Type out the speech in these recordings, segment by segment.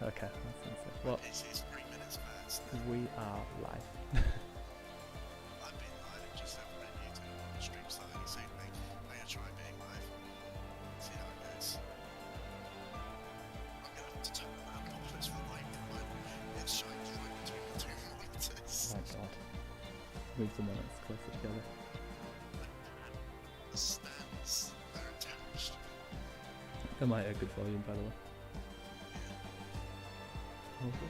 Okay, that's insane. Well, PC's 3 minutes first. we are live. I've been live, just haven't been YouTube on the stream starting this evening. I'm gonna try being live. See how it goes. I'm gonna have to turn the laptop so it's right in my... It shines right between the two monitors. My god. Move the monitors closer together. The stands are attached. Am I at good volume, by the way? Oh, good.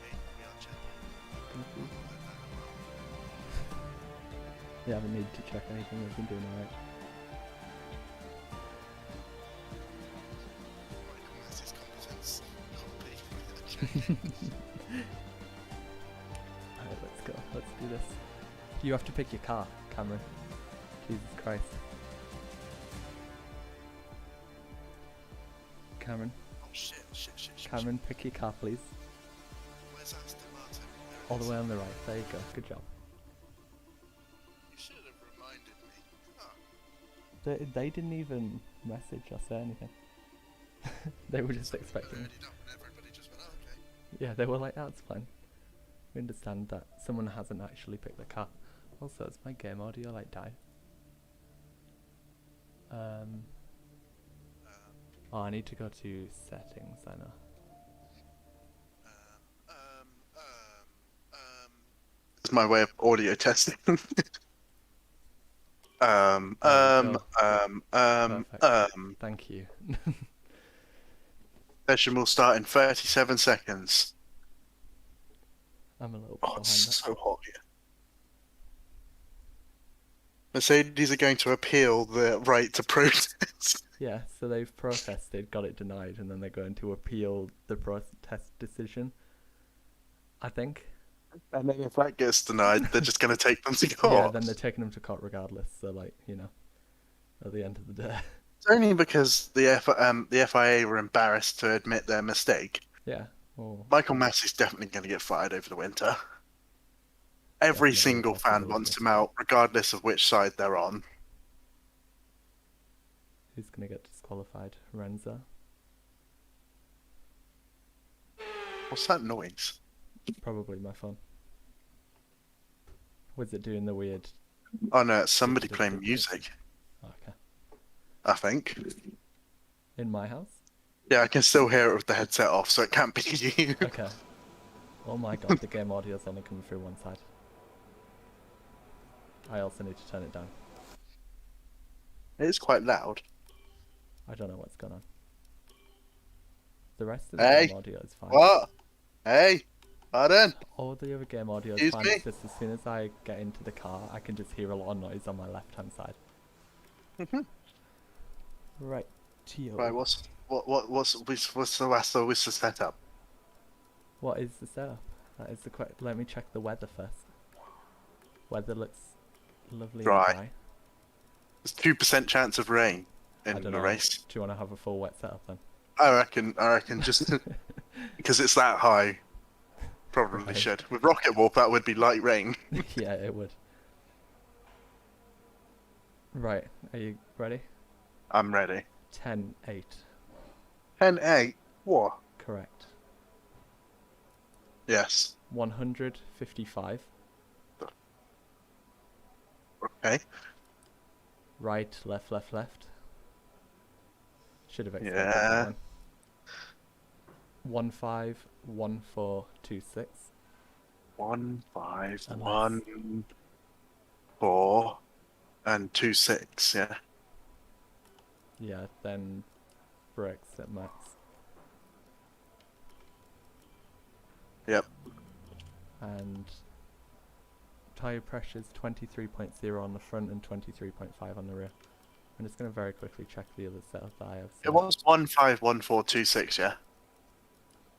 Hey, we are checking. Thank you. Like that as well. Yeah, I haven't needed to check anything. We've been doing alright. Michael Massey's competence can't be checking. Alright, let's go. Let's do this. You have to pick your car, Cameron. Jesus Christ. Cameron. Oh shit. Cameron, pick your car, please. Where's Aston Martin? There it All the is. way on the right. There you go. Good job. You should have reminded me. Oh, They didn't even message or say anything. They were just expecting. already done, and everybody just went, oh, okay. Yeah, they were like, that's fine. We understand that someone hasn't actually picked the car. Also, is my game audio like died? Oh, I need to go to settings, I know. This is my way of audio testing. Perfect. Thank you. Session will start in 37 seconds. I'm a little Oh, behind it's that. so hot here. Mercedes are going to appeal the right to protest. Yeah, so they've protested, got it denied, and then they're going to appeal the protest decision. I think. And then if that gets denied, they're just going to take them to court. Yeah, then they're taking them to court regardless. So, like, you know, at the end of the day. It's only because the FIA were embarrassed to admit their mistake. Yeah. Well, Michael Massey's definitely going to get fired over the winter. Every Definitely single fan possibility. wants him out, regardless of which side they're on. who's going to get disqualified? Renza? What's that noise? Probably my phone. Was it doing the weird... Oh no, it's somebody playing music, Okay. I think. In my house? Yeah, I can still hear it with the headset off, so it can't be you. Okay. Oh my god, the game audio's only coming through one side. I also need to turn it down. It is quite loud. I don't know what's going on. The rest of the Hey, game audio is fine. what? Hey, pardon? All the other game audio is Excuse fine. me? It's just as soon as I get into the car, I can just hear a lot of noise on my left-hand side. Right, Tio. Right, what's the setup? What is the setup? That is the Let me check the weather first. Weather looks lovely Dry. and dry. There's 2% chance of rain I in don't the know. race. Do you want to have a full wet setup then? I reckon just because it's that high, probably Right. should. With Rocket Warp, that would be light rain. Yeah, it would. Right, are you ready? I'm ready. 10-8. 10-8. What? Correct. Yes. 155. Okay. Right, left, left, left. Should have expected Yeah. that one. 151426. 1, 5, Unless- 1, 4, and 2, 6. Yeah. Yeah, then brakes at max. Yep. And tyre pressures 23.0 on the front and 23.5 on the rear. I'm just going to very quickly check the other setup that I have. It was 1, 5, 1, 4, 2, 6. Yeah.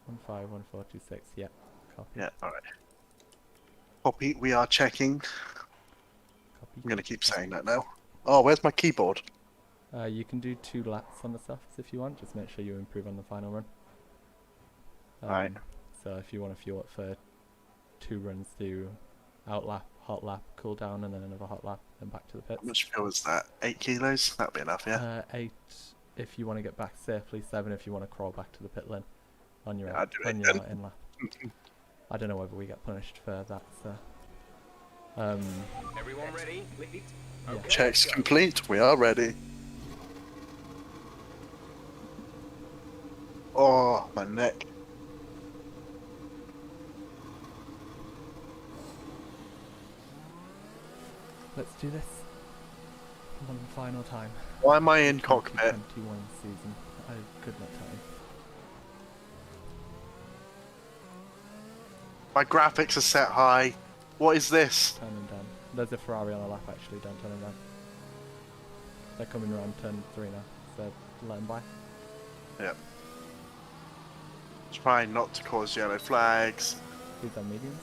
151426. Yeah. Copy. Yeah. All right. Copy. We are checking. Copy. I'm gonna keep saying that now. Oh, where's my keyboard? You can do 2 laps on the softs if you want. Just make sure you improve on the final run. Right. So if you want to fuel it for 2 runs, do out lap, hot lap, cool down, and then another hot lap, then back to the pits. How much fuel is that? 8 kilos? That'd be enough, yeah. 8 if you want to get back safely, 7 if you want to crawl back to the pit lane on your, Yeah, I'll do it on your then. in lap. I don't know whether we get punished for that, so... Everyone ready? Yeah. Okay, Checks let's go. complete. We are ready. Oh, my neck. Let's do this one final time. Why am I in cockpit? 2021 season. I could not tell you. My graphics are set high. What is this? Turn them down. There's a Ferrari on the lap actually, don't turn them down. They're coming around turn 3 now, so let them by. Yep. Try not to cause yellow flags. These are mediums.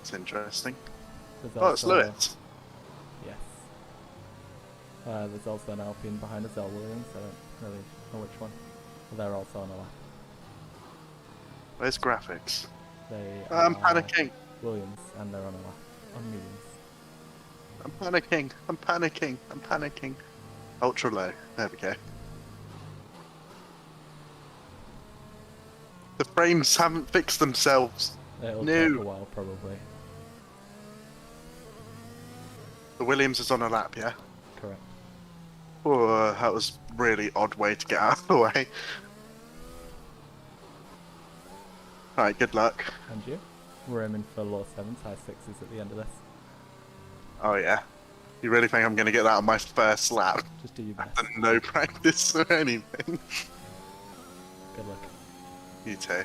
It's interesting. There's Oh, it's Lewis. Yes. There's also an Alpine behind us, Williams. I don't really know which one. But they're also on the lap. Where's graphics? They I'm are panicking. Williams, and they're on a lap. On mediums. I'm panicking. I'm panicking. I'm panicking. Ultra low. There we go. The frames haven't fixed themselves. It'll No. take a while, probably. The Williams is on a lap, yeah? Correct. Oh, that was really odd way to get out of the way. Alright, good luck. And you? We're aiming for low 7s, high 6s at the end of this. Oh yeah. You really think I'm going to get that on my first lap? Just do your best. After no practice or anything? Good luck. You too.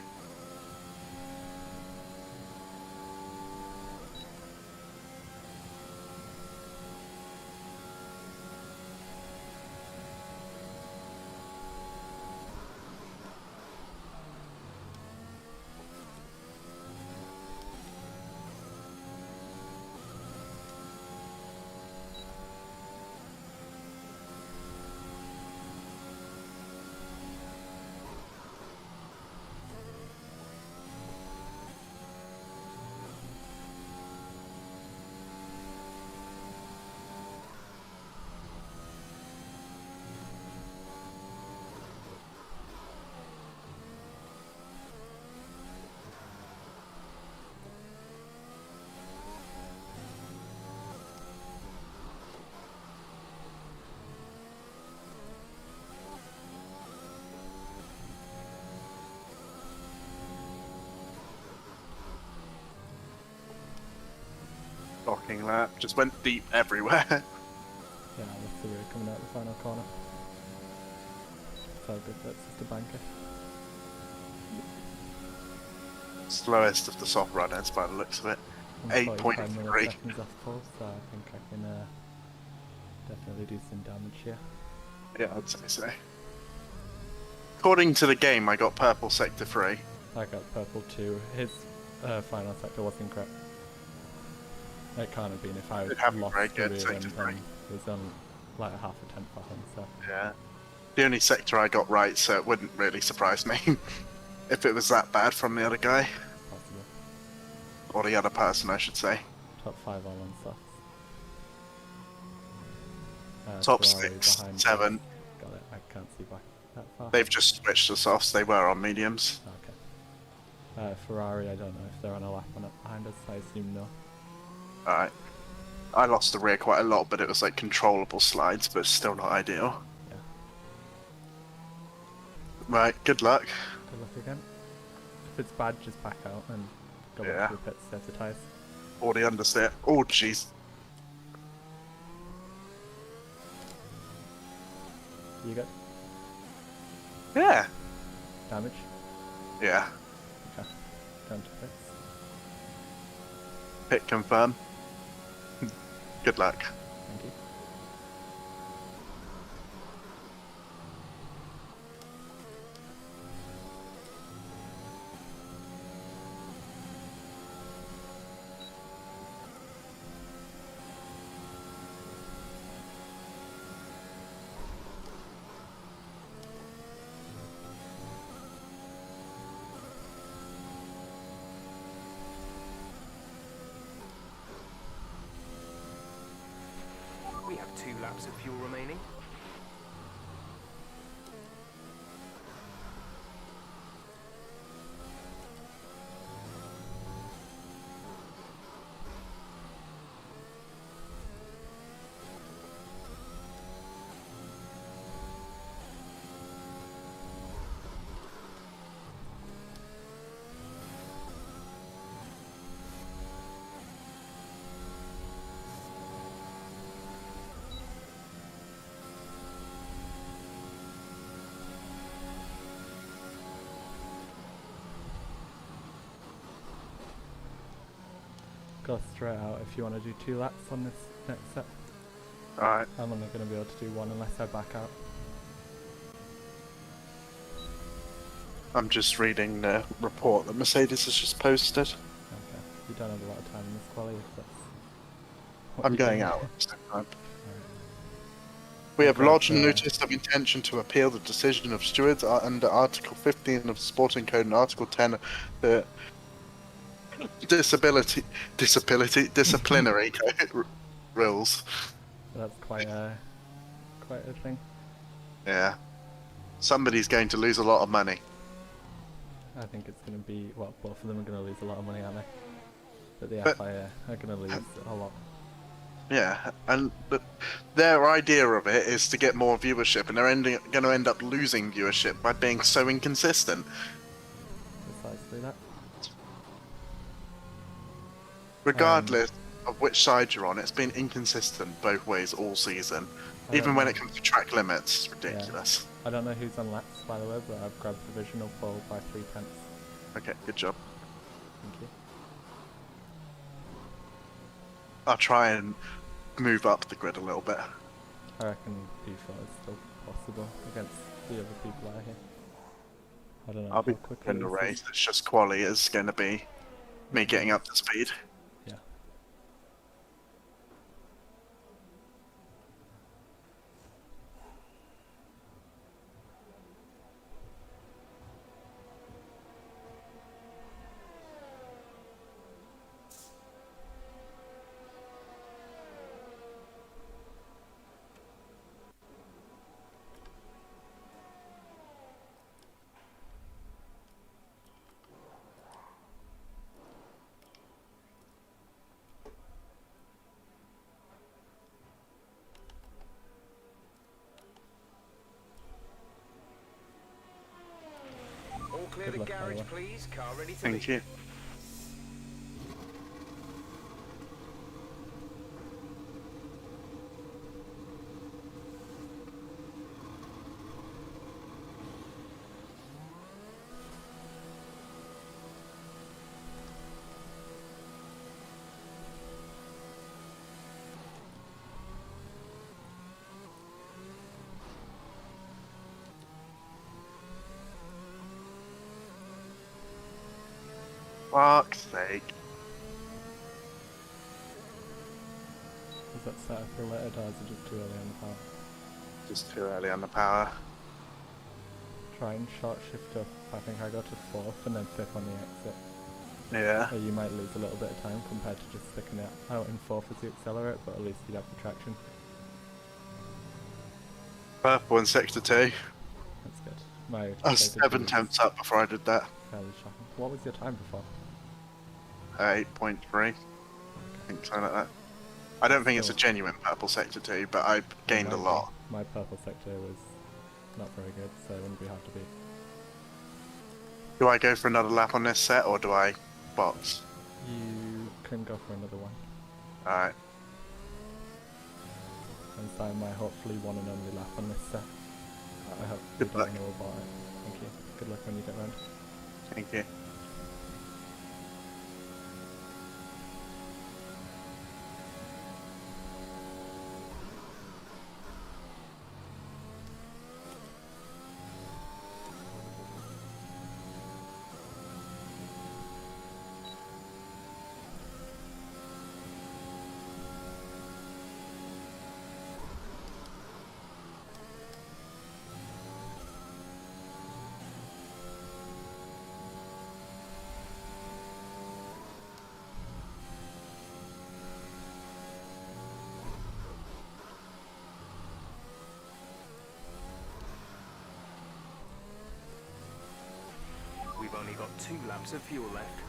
Docking lap. Just went deep everywhere. Yeah, that's the rear coming out the final corner. So good, that's just a banker. Slowest of the soft runners by the looks of it. I'm 45 8.3. milliseconds off pole, so I think I can definitely do some damage here. Yeah, I'd say so. According to the game, I got purple sector 3. I got purple 2. His final sector was incorrect. It can't have been if I It happened lost very the good, rear sector end, three. then it was on like a half a tenth for him, so Yeah. The only sector I got right, so it wouldn't really surprise me if it was that bad from the other guy. possible. Or the other person, I should say. Top 5 all on softs. Top Ferrari 6, behind 7. us. Got it, I can't see back that far. They've just switched to softs. They were on mediums. Okay. Ferrari, I don't know if they're on a lap or not behind us, I assume no. Alright. I lost the rear quite a lot, but it was like controllable slides, but still not ideal. Yeah. Right, good luck. Good luck again. If it's bad, just back out and go Yeah. back to the pits, set the tyres. Or the understeer. Oh, jeez. You good? Yeah. Damage? Yeah. Okay. Down to pits. Pit confirm. Good luck. Thank you. We have 2 laps of fuel remaining. go straight out if you want to do 2 laps on this next set. Alright. I'm only going to be able to do 1 unless I back out. I'm just reading the report that Mercedes has just posted. Okay. You don't have a lot of time in this quali if that's what I'm you're going doing. out at the same time. Alright. We have Okay, lodged a so- notice of intention to appeal the decision of stewards under Article 15 of the Sporting Code and Article 10 of the disciplinary code rules. That's quite a thing. Yeah. Somebody's going to lose a lot of money. I think it's going to be, well, both of them are going to lose a lot of money, aren't they? But the But- FIA are going to lose a lot. Yeah, and their idea of it is to get more viewership, and they're going to end up losing viewership by being so inconsistent. Precisely that. Regardless of which side you're on, it's been inconsistent both ways all season. I don't Even when know. it comes to track limits, it's ridiculous. I don't know who's on laps, by the way, but I've grabbed provisional pole by 3 tenths. Okay, good job. Thank you. I'll try and move up the grid a little bit. I reckon P4 is still possible against the other people out here. I don't know I'll be how quickly in the this is. race. It's just quali is going to be me getting up to speed. Yeah. All clear Good the luck, by the garage, way. please. Car ready to Thank leave. you. Fuck's sake. Is that set up for later, or is it just too early on the power? Just too early on the power. Try and short shift up. I think I go to 4th and then 5th on the exit. Yeah. So you might lose a little bit of time compared to just sticking it out in 4th as you accelerate, but at least you'd have the traction. Purple in sector 2. That's good. My I was safety 7 was tenths up before I did that. fairly shocking. What was your time before? 8.3. I think something like that. I don't think it's a Still- genuine purple sector 2, but I gained a might be. lot. My purple sector was not very good, so it wouldn't be hard to beat. Do I go for another lap on this set, or do I box? You can go for another one. Alright. And so my hopefully one and only lap on this set. I hope you Good don't luck. know about it. Thank you. Good luck when you get round. Thank you. We've only got 2 laps of fuel left.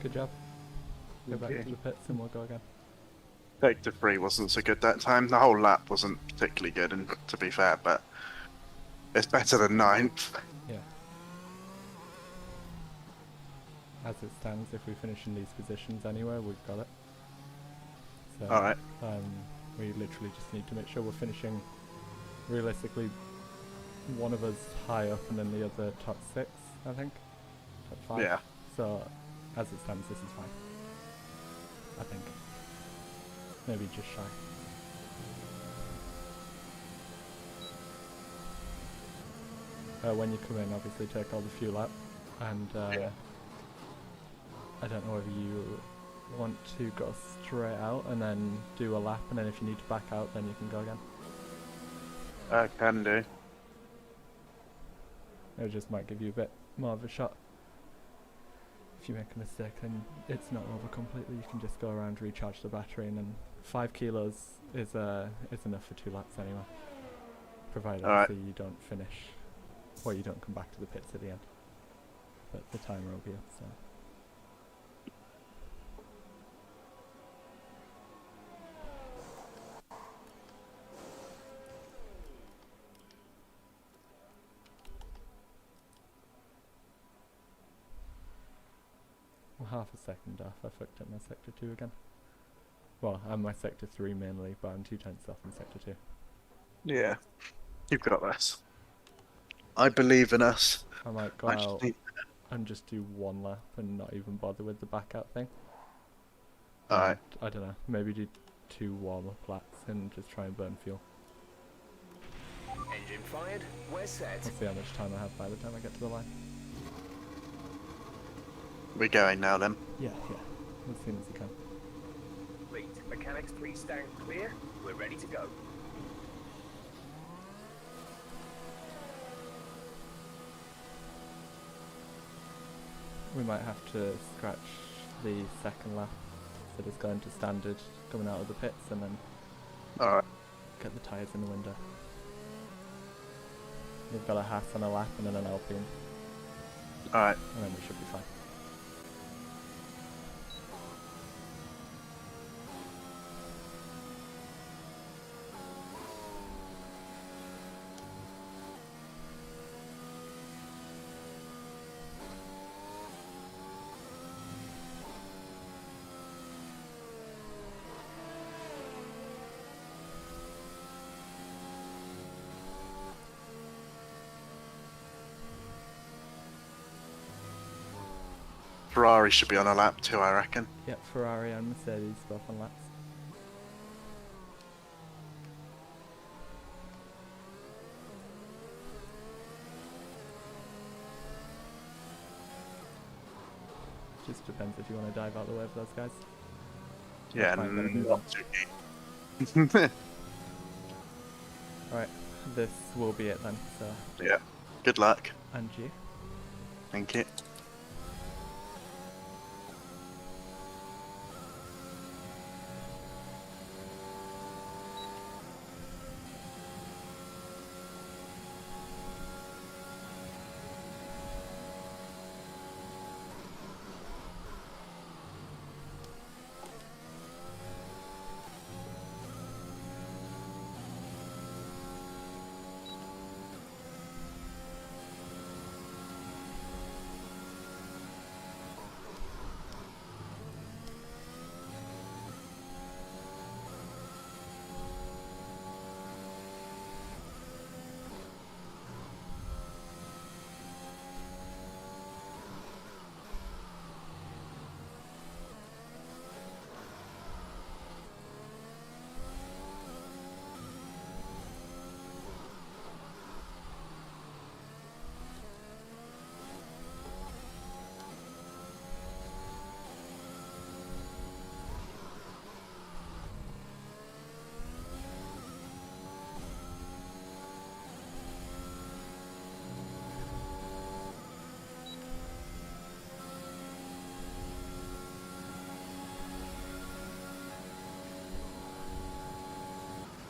Good job. Go back Okay. to the pits and we'll go again. Sector 3 wasn't so good that time. The whole lap wasn't particularly good, and to be fair, but it's better than 9th. Yeah. As it stands, if we finish in these positions anywhere, we've got it. So, Alright. we literally just need to make sure we're finishing realistically one of us high up and then the other top 6, I think. Top 5. Yeah. So, as it stands, this is fine. I think. Maybe just shy. When you come in, obviously take all the fuel out, and Yeah. I don't know whether you want to go straight out and then do a lap, and then if you need to back out, then you can go again. I can do. It just might give you a bit more of a shot. If you make a mistake, then it's not over completely. You can just go around, recharge the battery, and then 5 kilos is enough for 2 laps anyway. Provided Alright. obviously you don't finish, or you don't come back to the pits at the end. But the timer will be up, so. Well, half a second off. I fucked up my sector 2 again. Well, I'm my sector 3 mainly, but I'm 2 tenths off in sector 2. Yeah. You've got this. I believe in us. I might go I just out need... and just do 1 lap and not even bother with the back out thing. Alright. I don't know, maybe do 2 warm-up laps and just try and burn fuel. Engine fired. We're set. We'll see how much time I have by the time I get to the line. We're going now then. Yeah, as soon as you can. Fleet. Mechanics 3 stand clear. We're ready to go. We might have to scratch the second lap, so just go into standard coming out of the pits and then Alright. get the tyres in the window. We've got a Haas on a lap and then an Alpine, Alright. and then we should be fine. Ferrari should be on a lap too, I reckon. Yep, Ferrari and Mercedes both on laps. Just depends if you want to dive out the way of those guys. Yeah, fine, gotta move not on. too keen. Alright, this will be it then, so, Yeah. Good luck. and you. Thank you.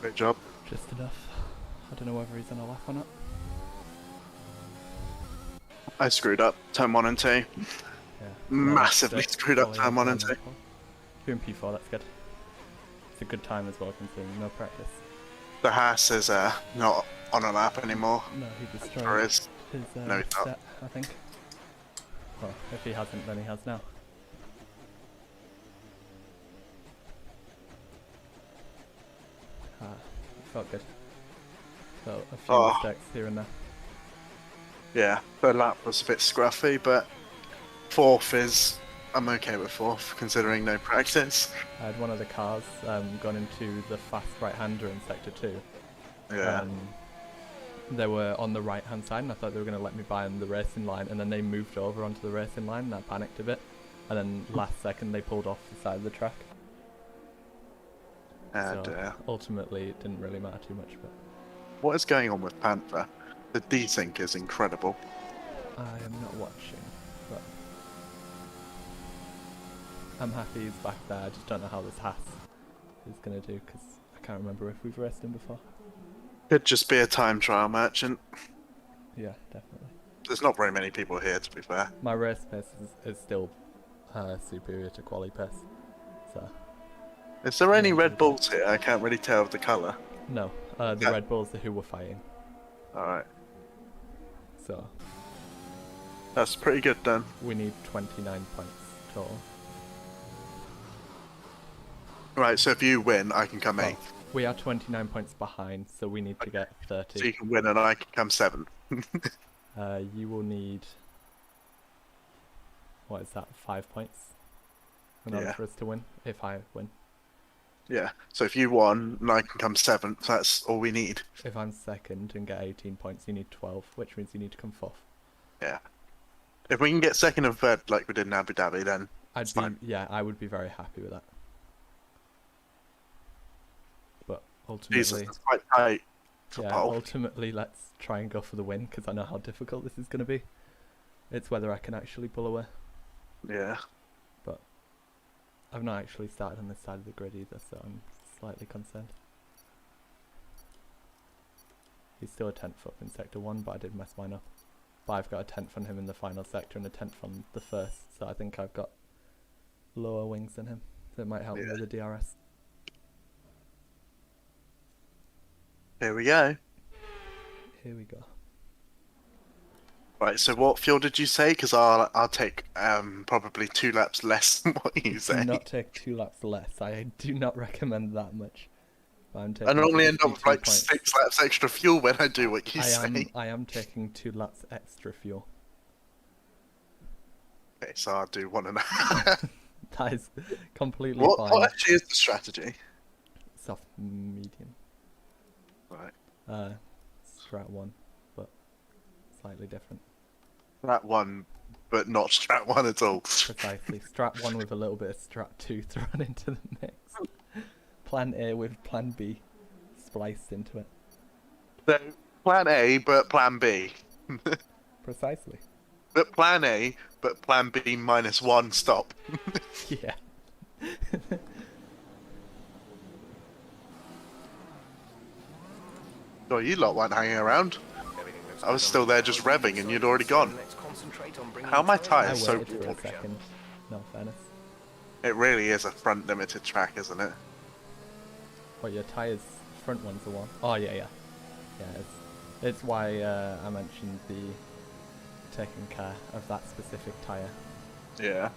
Great job. Just enough. I don't know whether he's on a lap or not. I screwed up. Turn 1 and 2. Yeah, Yeah. massively that's it. screwed up Quali time on 1 and turn 2. P4. Doing P4, that's good. It's a good time as well considering no practice. The Haas is not on a lap anymore. No, he Or destroyed is. his No, he's not. set, I think. Well, if he hasn't, then he has now. Felt good. So a few Oh. mistakes here and there. Yeah, the lap was a bit scruffy, but 4th is... I'm okay with 4th, considering no practice. I had one of the cars gone into the fast right-hander in sector 2. Yeah. They were on the right-hand side, and I thought they were going to let me by on the racing line, and then they moved over onto the racing line, and I panicked a bit. And then last second, they pulled off the side of the track. So ultimately, it didn't really matter too much. But what is going on with Panther? The desync is incredible. I am not watching, but I'm happy he's back there. I just don't know how this Haas is going to do, because I can't remember if we've raced him before. Could just be a time trial merchant. Yeah, definitely. There's not very many people here, to be fair. My race pace is still superior to quali pace. So. Is there any Red Bulls here? I can't really tell the colour. No, the Red Bulls are who we're fighting. Alright. So. That's pretty good then. We need 29 points total. Right, so if you win, I can come 8th. We are 29 points behind, so we need to get 30. So you can win and I can come 7th. You will need... What is that? 5 points? In order for us to win, if I win. Yeah, so if you won and I can come 7th, that's all we need. If I'm second and get 18 points, you need 12, which means you need to come 4th. Yeah. If we can get 2nd and 3rd like we did in Abu Dhabi, then it's fine. Yeah, I would be very happy with that. But ultimately... Jesus, it's quite tight for pole. Ultimately, let's try and go for the win, because I know how difficult this is going to be. It's whether I can actually pull away. Yeah. But I've not actually started on this side of the grid either, so I'm slightly concerned. He's still a 10th up in sector 1, but I did mess mine up. But I've got a 10th on him in the final sector and a 10th on the first, so I think I've got lower wings than him. So it might help me with the DRS. Here we go. Here we go. Right, so what fuel did you say? Because I'll take probably 2 laps less than what you say. Do not take 2 laps less. I do not recommend that much. I'm taking I normally end up with like points. 6 laps extra fuel when I do what you say. I am taking 2 laps extra fuel. Okay, so I'll do 1.5. That is completely fine. What actually is the strategy? Soft medium. Right. Strat 1, but slightly different. Strat 1, but not Strat 1 at all. Precisely. Strat 1 with a little bit of Strat 2 thrown into the mix. Plan A with Plan B spliced into it. So, Plan A, but Plan B. Precisely. But Plan A, but Plan B minus 1 stop. Yeah. Oh, you lot weren't hanging around. I was still there just revving and you'd already gone. How are my I tyres so waited for a broad? second. No fairness. It really is a front limited track, isn't it? Well, your tyres, front ones are one. Oh yeah, yeah. Yeah, it's why I mentioned the taking care of that specific tyre. Yeah.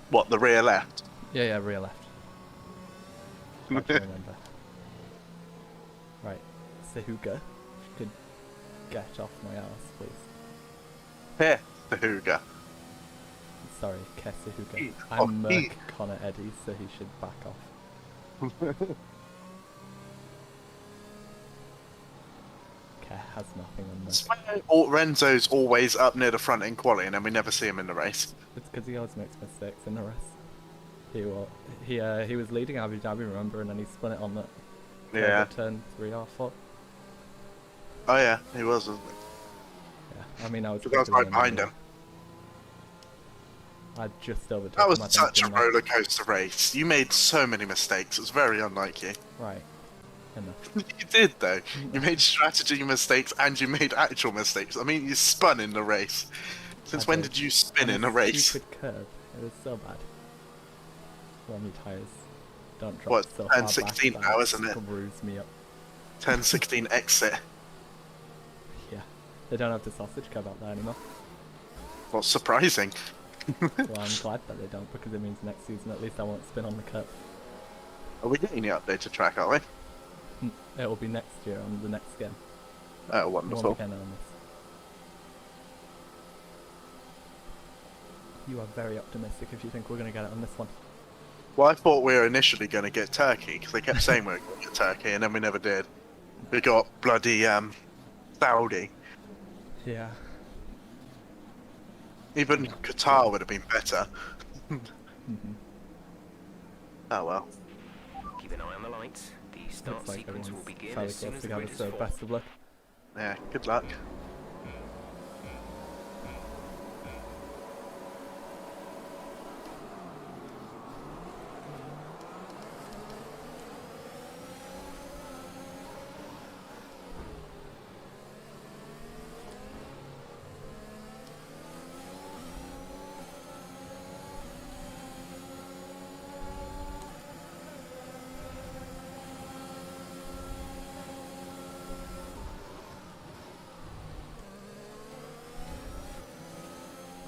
What, the rear left? Yeah, yeah, rear left. Can't remember. Right, Sahuga, if you could get off my arse, please. Here, the Hooga. Sorry, Kesahuga. Oh, I'm Merc Connor Eddy, so he should back off. Care has nothing on That's Merc. why Renzo's always up near the front in quali and then we never see him in the race. It's because he always makes mistakes in the race. He was leading Abu Dhabi, remember, and then he spun it on that turn 3 or 4. Oh yeah, he was, wasn't he? Yeah, I mean, I was right behind him. I just overtook That was him, I think, such a didn't I? roller coaster race. You made so many mistakes. It was very unlike you. Right. Enough. You did though. You made strategy mistakes and you made actual mistakes. I mean, you spun in the race. Since I when did. did you spin On in a race? Stupid curve. It was so bad. Well, my tyres don't drop What, so 10, far 16 back now, that isn't it? screws me up. 10-16 exit. Yeah. They don't have the sausage cab out there anymore. What's surprising? Well, I'm glad that they don't, because it means next season at least I won't spin on the curve. Are we getting the updated track, are we? It will be next year on the next game. Oh, It won't wonderful. be getting on this. You are very optimistic if you think we're going to get it on this one. Well, I thought we were initially going to get Turkey, because they kept saying we were going to get Turkey, and then we never did. We got bloody, Saudi. Yeah. Even Qatar would have been better. Mm-hmm. Oh well. Keep an eye on the lights. The start Looks like sequence will everyone's begin fairly as soon close as the together, grid is so formed. best of luck. Yeah, good luck.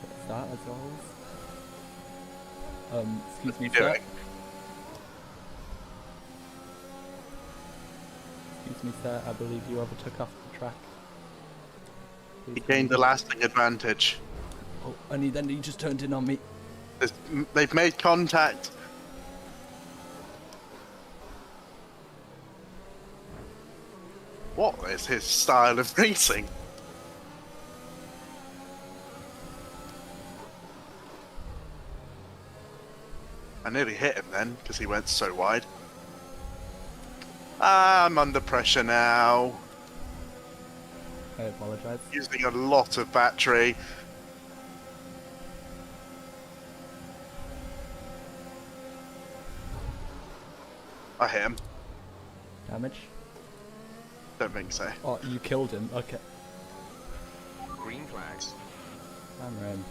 Good start as always. Excuse me, You sir. doing? Excuse me, sir. I believe you overtook off the track. He Please gained the come. lasting advantage. Oh, and he just turned in on me. They've made contact. What is his style of racing? I nearly hit him then, because he went so wide. I'm under pressure now. I apologise. Using a lot of battery. I hit him. Damage? Don't think so. Oh, you killed him. Okay. Green flags. I'm Ren.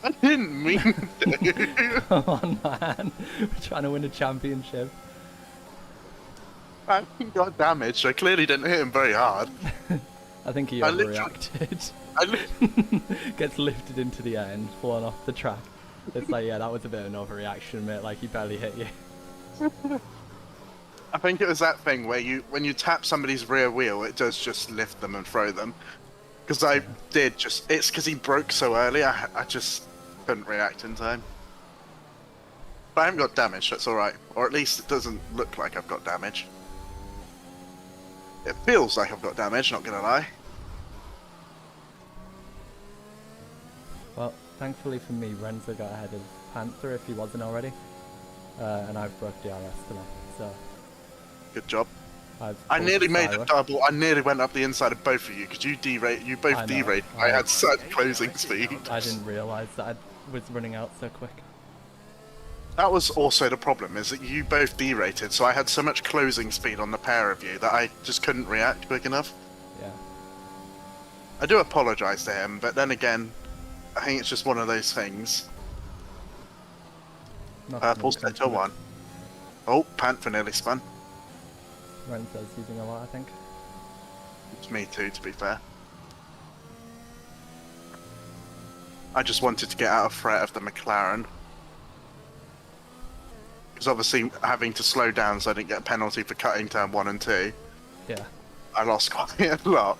I didn't mean to. Come on, man. We're trying to win a championship. I got damaged. I clearly didn't hit him very hard. I think he I literally- overreacted. I Gets lifted into the air and flown off the track. It's like, yeah, that was a bit of an overreaction, mate. Like, he barely hit you. I think it was that thing where when you tap somebody's rear wheel, it does just lift them and throw them. Because I did just, it's because he broke so early, I just couldn't react in time. But I haven't got damage, that's alright. Or at least it doesn't look like I've got damage. It feels like I've got damage, not gonna lie. Well, thankfully for me, Renzo got ahead of Panther if he wasn't already. And I've broke DRS today, so Good job. I've I pulled nearly made a Syra. double, I nearly went up the inside of both of you, because you both I know. derated. I had such closing speed. I didn't realise that I was running out so quick. That was also the problem, is that you both derated, so I had so much closing speed on the pair of you that I just couldn't react quick enough. Yeah. I do apologise to him, but then again, I think it's just one of those things. Purple sector 1. Oh, Panther nearly spun. Renzo's using a lot, I think. It's me too, to be fair. I just wanted to get out of threat of the McLaren. Because obviously, having to slow down so I didn't get a penalty for cutting turn 1 and 2, Yeah. I lost quite a lot.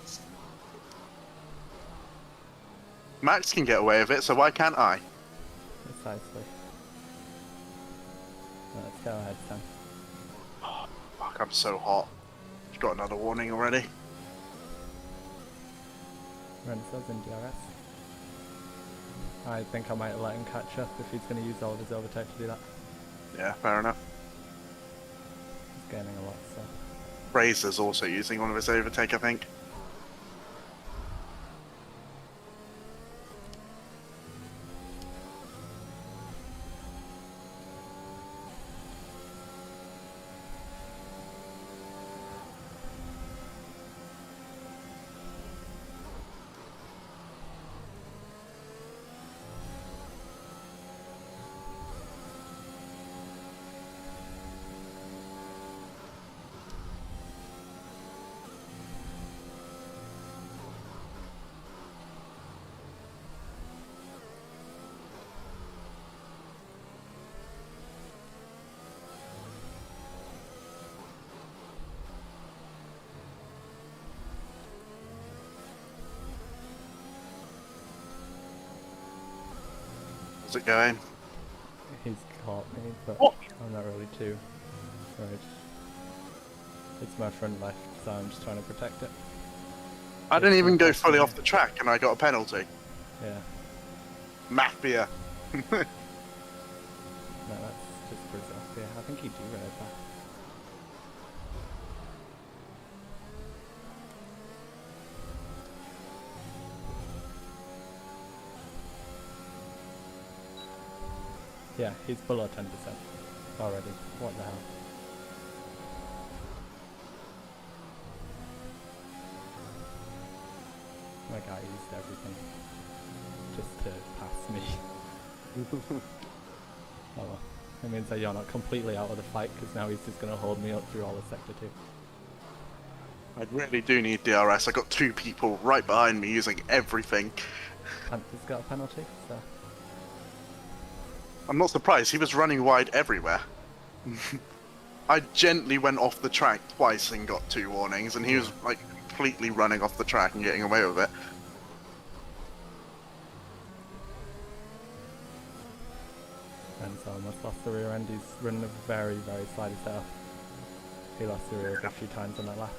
Max can get away with it, so why can't I? Precisely. Let's go ahead, Sam. Fuck, I'm so hot. You got another warning already? Renzo's in DRS. I think I might let him catch up if he's going to use all of his overtake to do that. Yeah, fair enough. He's gaining a lot, so. Razor's also using one of his overtake, I think. How's it going? He's caught me, but What? I'm not really too worried. It's my front left, so I'm just trying to protect it. I didn't It's even go impossible. fully off the track and I got a penalty. Yeah, Mafia. no, that's just Brazil. Yeah, I think he do right that. Yeah, he's below 10% already. What the hell? My guy used everything just to pass me. Oh well. It means that you're not completely out of the fight because now he's just going to hold me up through all of Sector 2. I really do need DRS. I got 2 people right behind me using everything. Panther's got a penalty, so I'm not surprised. He was running wide everywhere. I gently went off the track twice and got 2 warnings, and he was like completely running off the track and getting away with it. and so almost lost the rear end. He's running a very, very slidey setup. He lost the rear a few times on that lap.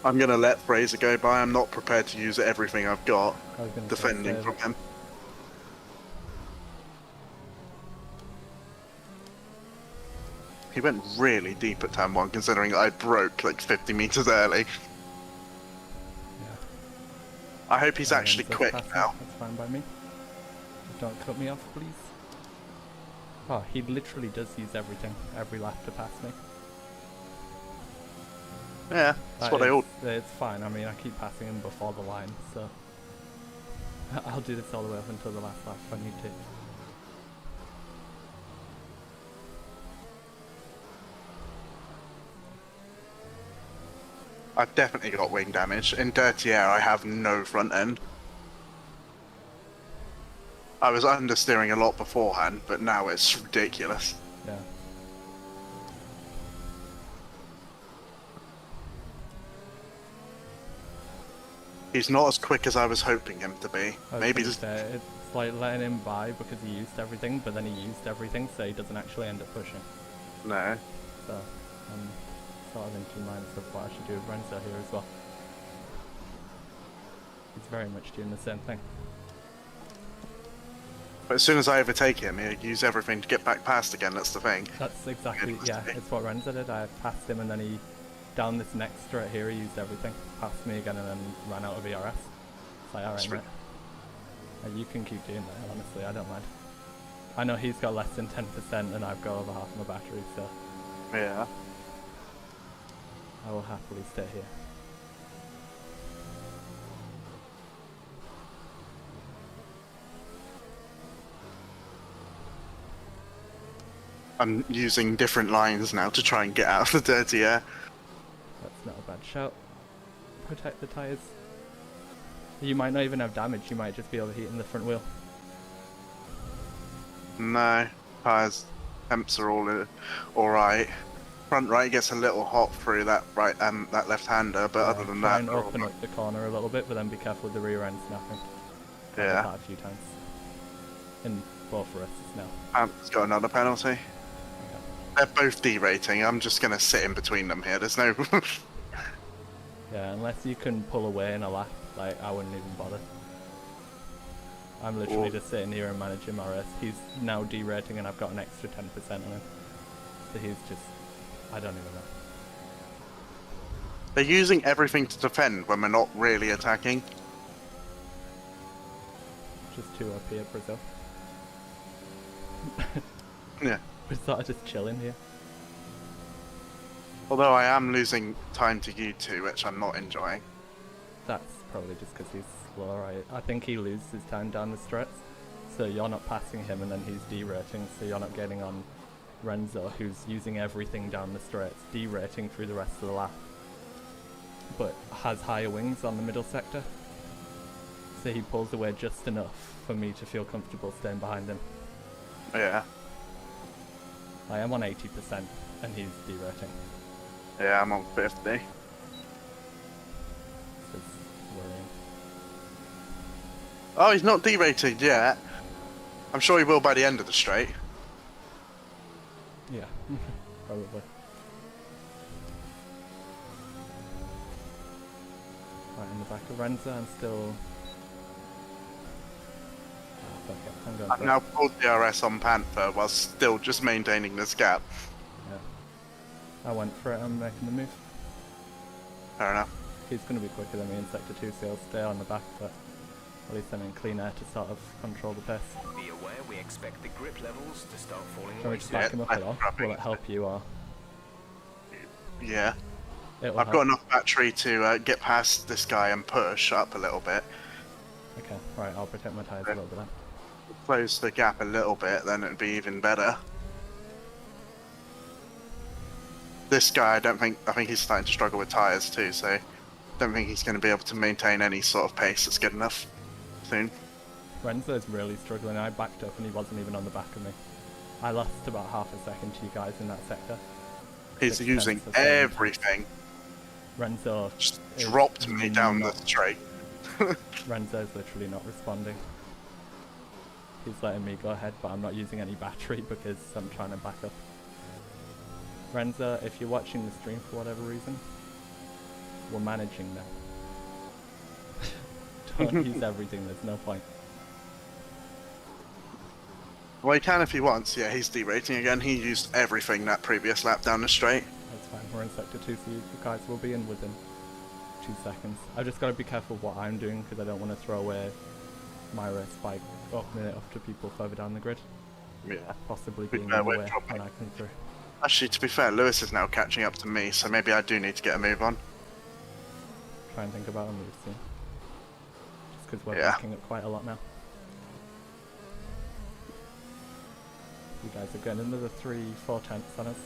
I'm gonna let Fraser go by. I'm not prepared to use everything I've got I was going to defending from him. He went really deep at turn 1, considering I broke like 50 meters early. Yeah. I hope he's actually Lorenzo's quick passing. now. That's fine by me. Just don't cut me off, please. Oh, he literally does use everything, every lap to pass me. Yeah, that's what they all. It's fine. I mean, I keep passing him before the line, so I'll do this all the way up until the last lap if I need to. I've definitely got wing damage. In dirty air, I have no front end. I was understeering a lot beforehand, but now it's ridiculous. Yeah. He's not as quick as I was hoping him to be. I was Maybe gonna just say, it's like letting him by because he used everything, but then he used everything, so he doesn't actually end up pushing. no. So I'm sort of in 2 minds of what I should do with Renzo here as well. He's very much doing the same thing. But as soon as I overtake him, he'll use everything to get back past again. That's the thing. That's exactly, Good yeah, mistake. it's what Renzo did. I passed him and then he, down this next straight here, he used everything. Passed me again and then ran out of ERS. It's like, alright, mate. You can keep doing that, honestly, I don't mind. I know he's got less than 10% and I've got over half my battery, so Yeah. I will happily stay here. I'm using different lines now to try and get out of the dirty air. That's not a bad shout. Protect the tyres. You might not even have damage, you might just be overheating the front wheel. No, tires, temps are all alright. Front right gets a little hot through that right that left-hander, but other than try that, and they're all open up the corner a little bit, but then be careful with the rear end snapping. I've done yeah. that a few times. In both races now. It's got another penalty. Yeah. They're both D-rating. I'm just gonna sit in between them here. There's no. Yeah, unless you can pull away in a lap, like, I wouldn't even bother. I'm literally just sitting here and managing my race. He's now derating and I've got an extra 10% on him. So he's just, I don't even know. They're using everything to defend when we're not really attacking. Just too OP at Brazil. Yeah. We're sort of just chilling here. Although I am losing time to you two, which I'm not enjoying. That's probably just because he's slow, right? I think he loses his time down the straights. So you're not passing him and then he's derating, so you're not getting on Renzo, who's using everything down the straights, derating through the rest of the lap. But has higher wings on the middle sector. So he pulls away just enough for me to feel comfortable staying behind him. Yeah. I am on 80% and he's derating. Yeah, I'm on 50. So it's worrying. Oh, he's not derated yet. I'm sure he will by the end of the straight. Yeah, probably. Right in the back of Renza, I'm still... Oh, fuck it, I'm going I've for it. now pulled DRS on Panther while still just maintaining this gap. Yeah. I went for it, I'm making the move. Fair enough. He's going to be quicker than me in Sector 2, so he'll stay on the back, but at least I'm in clean air to sort of control the pace. Be aware we expect the grip levels to start falling Shall we away just soon. back him up at all? dropping. Will it help you, or...? Yeah. It will I've help. got enough battery to get past this guy and push up a little bit. Okay, right, I'll protect my tyres a little bit then. Close the gap a little bit, then it'd be even better. This guy, I think he's starting to struggle with tyres too, so I don't think he's going to be able to maintain any sort of pace that's good enough soon. Renzo's really struggling. I backed up and he wasn't even on the back of me. I lost about half a second to you guys in that sector. He's 6 using tenths of a second. everything. Renzo Just is dropped me down the not- straight. Renzo's literally not responding. He's letting me go ahead, but I'm not using any battery because I'm trying to back up. Renzo, if you're watching the stream for whatever reason, we're managing now. Don't use everything, there's no point. Well, he can if he wants. Yeah, he's derating again. He used everything that previous lap down the straight. That's fine, we're in Sector 2, so you guys will be in within 2 seconds. I've just got to be careful what I'm doing because I don't want to throw away my race by opening it up to people further down the grid. Yeah. Possibly Be being fair, in the we're way dropping. when I come through. Actually, to be fair, Lewis is now catching up to me, so maybe I do need to get a move on. Try and think about a move soon. Just because we're Yeah. backing up quite a lot now. You guys are getting another 3-4 tenths on us.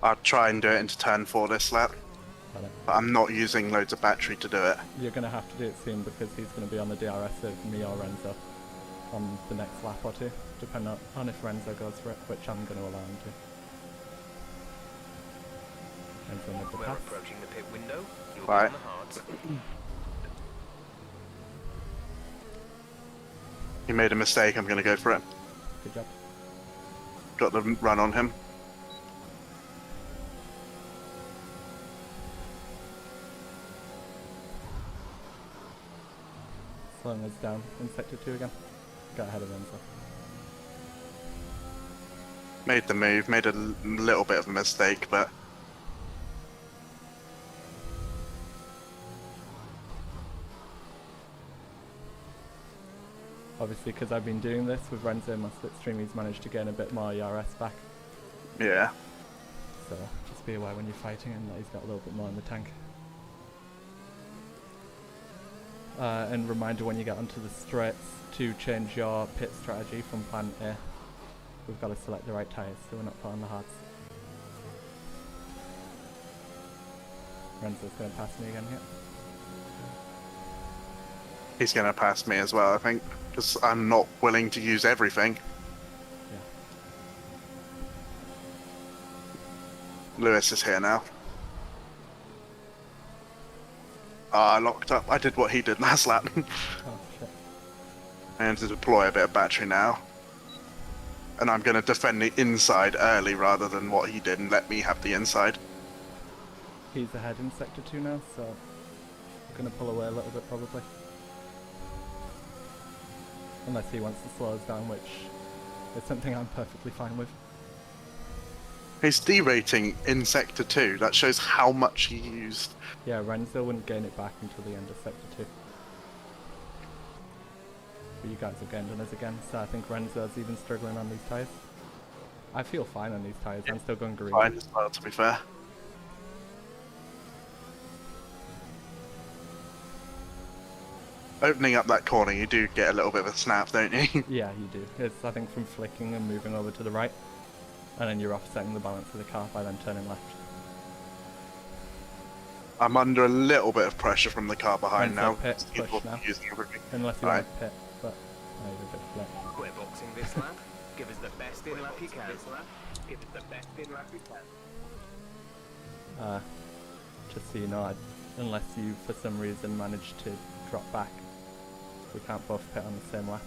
I'll try and do it into turn 4 this lap, Got it. but I'm not using loads of battery to do it. You're going to have to do it soon because he's going to be on the DRS of me or Renzo on the next lap or two, depending on if Renzo goes for it, which I'm going to allow him to. Renzo with the We're pass. approaching the pit window. You'll Right. be on the hards. He made a mistake, I'm going to go for it. Good job. Got the run on him. Slowing us down in Sector 2 again. Got ahead of Renzo. Made the move, made a little bit of a mistake, but Obviously, because I've been doing this with Renzo in my slipstream, he's managed to gain a bit more ERS back. yeah. So just be aware when you're fighting him that he's got a little bit more in the tank. And reminder when you get onto the straights to change your pit strategy from plan A. We've got to select the right tyres so we're not put on the hards. Renzo's going to pass me again here. He's going to pass me as well, I think, because I'm not willing to use everything. Yeah. Lewis is here now. I locked up. I did what he did last lap. Oh shit. I need to deploy a bit of battery now. And I'm going to defend the inside early rather than what he did and let me have the inside. He's ahead in Sector 2 now, so I'm going to pull away a little bit probably. Unless he wants to slow us down, which is something I'm perfectly fine with. He's derating in Sector 2. That shows how much he used. Yeah, Renzo wouldn't gain it back until the end of Sector 2. But you guys have gained on us again, so I think Renzo's even struggling on these tyres. I feel fine on these tyres, I'm still going green. Fine as well, to be fair. Opening up that corner, you do get a little bit of a snap, don't you? Yeah, you do. It's, I think, from flicking and moving over to the right, and then you're offsetting the balance of the car by then turning left. I'm under a little bit of pressure from the car behind Renzo now. pit, He's push now. using everything. Unless you Right. want to pit, but I need a bit of flick. We're boxing this lap. Give us the best in lap you can. Give us the best in lap you can. Just so you know, unless you for some reason manage to drop back We can't both pit on the same lap.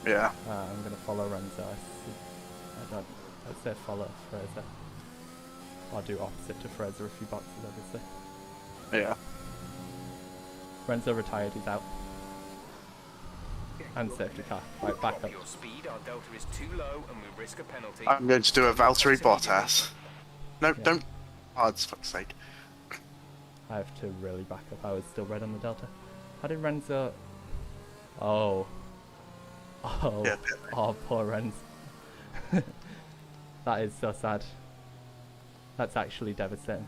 Yeah. I'm going to follow Renzo. I'd say follow Fraser. Or do opposite to Fraser a few boxes, obviously. Yeah. Renzo retired, he's out. And safety car. Right, back up. Your speed, our delta is too low and we risk a penalty. I'm going to do a Valtteri Bottas. No, Yeah. don't. Oh, it's fuck's sake. I have to really back up. I was still red on the Delta. How did Renzo... Oh. Oh. Yeah. Oh, poor Renz. That is so sad. That's actually devastating.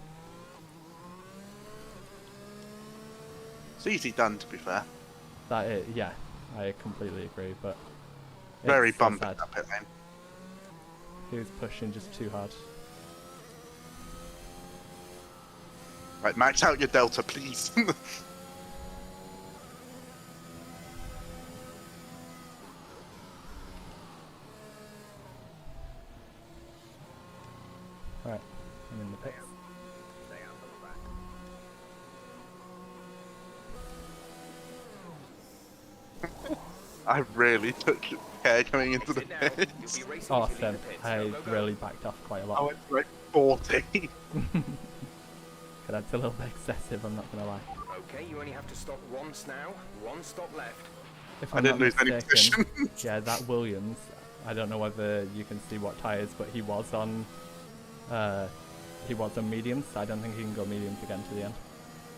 It's easy done, to be fair. That is, yeah, I completely agree, but... Very it's so bumpy, sad. that pit lane. He was pushing just too hard. Right, max out your delta, please. Right, I'm in the pits. I really took care going into the Exit now. pit. You'll be racing Oh, as you leave Sam, the pits. I Go, go, go. really backed off quite a I lot. went for like 40. That's a little bit excessive, I'm not gonna lie. Okay, you only have to stop once now. One stop left. If I I'm didn't not lose any mistaken, position. yeah, that Williams, I don't know whether you can see what tyres, but he was on mediums, so I don't think he can go mediums again to the end.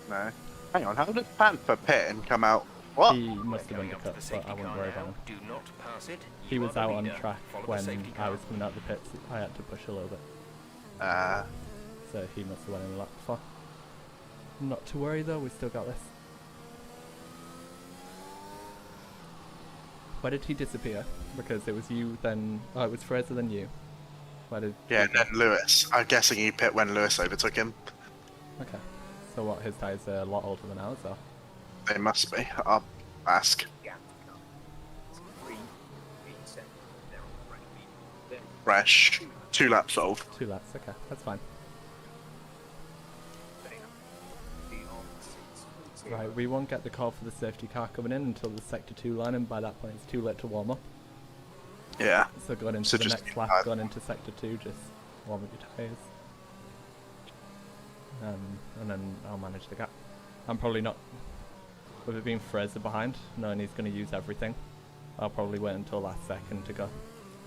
No. Hang on, how did Panther pit and come out? What? He must have Going up to undercut, the but safety I wouldn't car worry now. about him. Do not pass it. He You was are the out on leader. track Follow the when safety I car. was coming out the pits. I had to push a little bit, so he must have went in the lap before. Not to worry though, we still got this. Where did he disappear? Because it was you then... Oh, it was Fraser then you. Where did... Yeah, he and then Lewis. I'm guessing he pit when Lewis overtook him. Okay. So what, his tyres are a lot older than ours, or? They must be. I'll ask. Fresh. 2 laps old. 2 laps, okay, that's fine. Right, we won't get the call for the safety car coming in until the Sector 2 line, and by that point it's too late to warm up. Yeah. So going into So the just next lap, going into Sector 2, just warm up your tyres. And then I'll manage the gap. I'm probably not, with it being Fraser behind, knowing he's going to use everything, I'll probably wait until last second to go.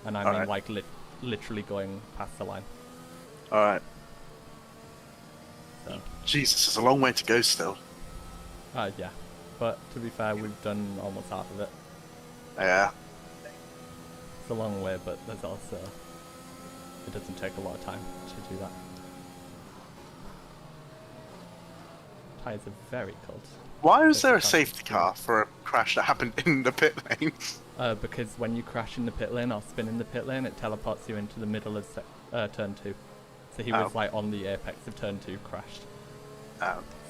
And I mean Alright. like literally going past the line. Alright. So, Jesus, there's a long way to go still. yeah. But to be fair, we've done almost half of it. Yeah. It's a long way, but there's also, it doesn't take a lot of time to do that. Tyres are very cold. Why was there a Safety safety car for a crash that happened in the pit lane? Because when you crash in the pit lane or spin in the pit lane, it teleports you into the middle of turn 2. So he was like on the apex of turn 2, crashed.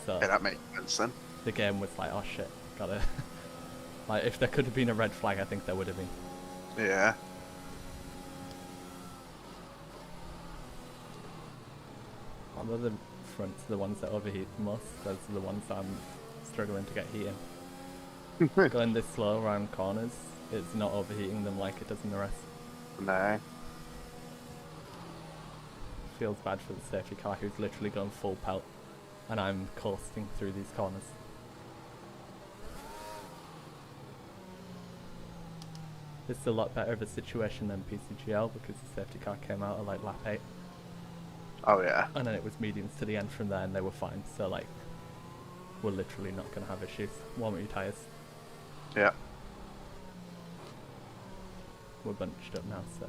So Yeah, that makes sense then. the game was like, oh shit, gotta... like, if there could have been a red flag, I think there would have been. Yeah. Although the fronts are the ones that overheat the most, those are the ones that I'm struggling to get heat in. Going this slow around corners, it's not overheating them like it does in the rest. No. Feels bad for the safety car who's literally going full pelt, and I'm coasting through these corners. This is a lot better of a situation than PCGL because the safety car came out at like lap 8, Oh yeah. and then it was mediums to the end from there and they were fine, so like, we're literally not going to have issues. Warm up your tyres. Yeah. We're bunched up now, so...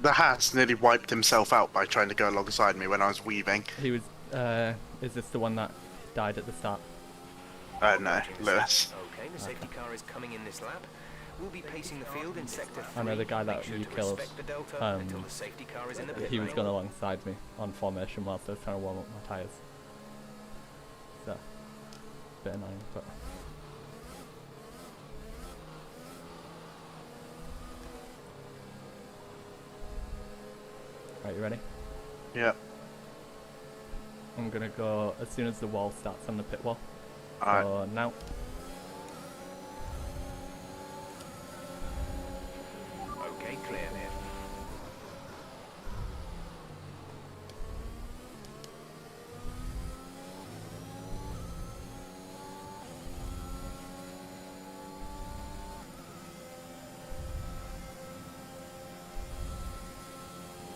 The Haas nearly wiped himself out by trying to go alongside me when I was weaving. He was, is this the one that died at the start? No, Lewis. Okay, the safety car is coming in this lap. We'll be pacing the field in sector 3. I know the guy that Make sure you to killed, respect the delta until the safety car is in the pit he was lane. going alongside me on formation whilst I was trying to warm up my tyres. So, a bit annoying, but... Right, you ready? Yeah. I'm gonna go as soon as the wall starts on the pit wall. Alright. So now.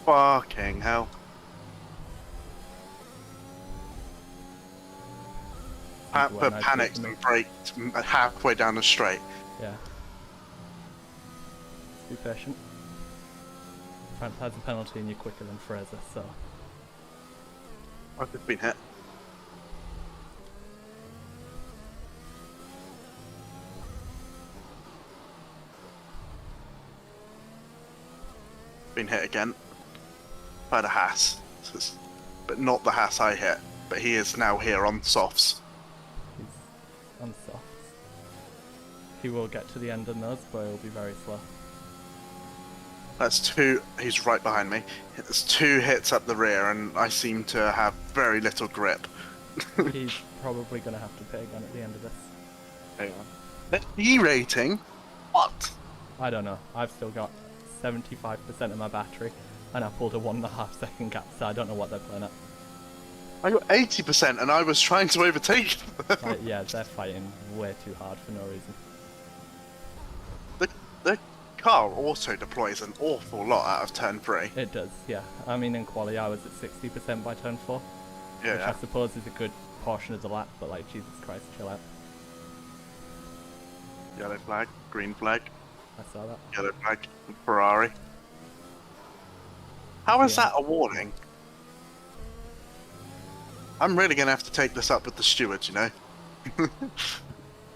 Fucking hell. Seems to work But nicely panicked for me. and braked halfway down the straight. Yeah. Just be patient. Pant has a penalty and you're quicker than Fraser, so I've just been hit. Been hit again by the Haas. But not the Haas I hit. But he is now here on softs. he's on softs. He will get to the end of those, but he'll be very slow. That's two. He's right behind me. There's 2 hits up the rear, and I seem to have very little grip. He's probably going to have to pay again at the end of this. Hang on. The E-rating? What? I don't know. I've still got 75% of my battery, and I pulled a 1.5 second gap, so I don't know what they're playing at. I got 80%, and I was trying to overtake them. Like, yeah, they're fighting way too hard for no reason. The car auto deploys an awful lot out of turn 3. It does, yeah. I mean, in quali, I was at 60% by turn 4, which Yeah. I suppose is a good portion of the lap, but like, Jesus Christ, chill out. Yellow flag, green flag, I saw that. yellow flag, Ferrari. How is Yeah. that a warning? I'm really gonna have to take this up with the stewards, you know.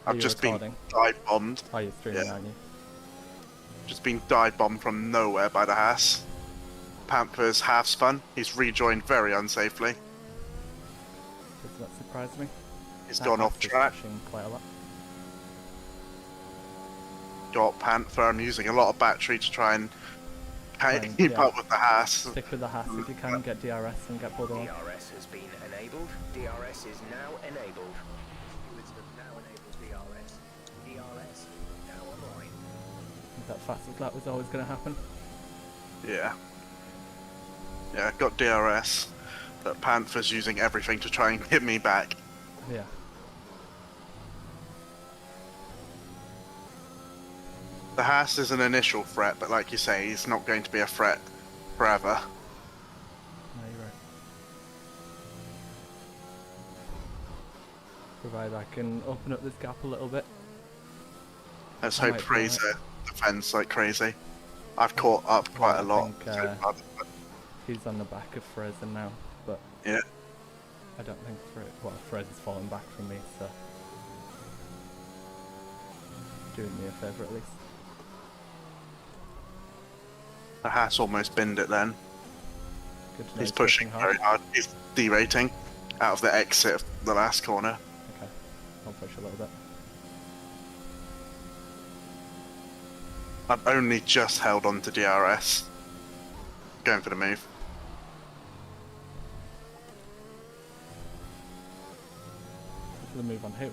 I've you just recording? been dive bombed. Oh, you're streaming, Yeah. aren't you? Just been dive bombed from nowhere by the Haas. Panther's half spun. He's rejoined very unsafely. Does that surprise me? He's That gone Haas off is track. pushing quite a lot. Got Panther. I'm using a lot of battery to try and Fine, keep yeah. up with the Haas. Stick with the Haas if you can, get DRS and get pulled along. DRS has been enabled. DRS is now enabled. Stewards have now enabled DRS. DRS now online. That fastest lap was always going to happen. Yeah. Yeah, got DRS. But Panther's using everything to try and hit me back. Yeah. The Haas is an initial threat, but like you say, he's not going to be a threat forever. No, you're right. Provided I can open up this gap a little bit. Let's I hope might be Fraser defends like crazy. I've caught up quite a lot. think, He's on the back of Fraser now, but Yeah. I don't think Fraser's fallen back from me, so doing me a favour at least. The Haas almost binned it then. Good to know He's pushing very hard. He's derating out of the exit of the last corner. Okay, I'll push a little bit. I've only just held on to DRS. Going for the move. The move on who?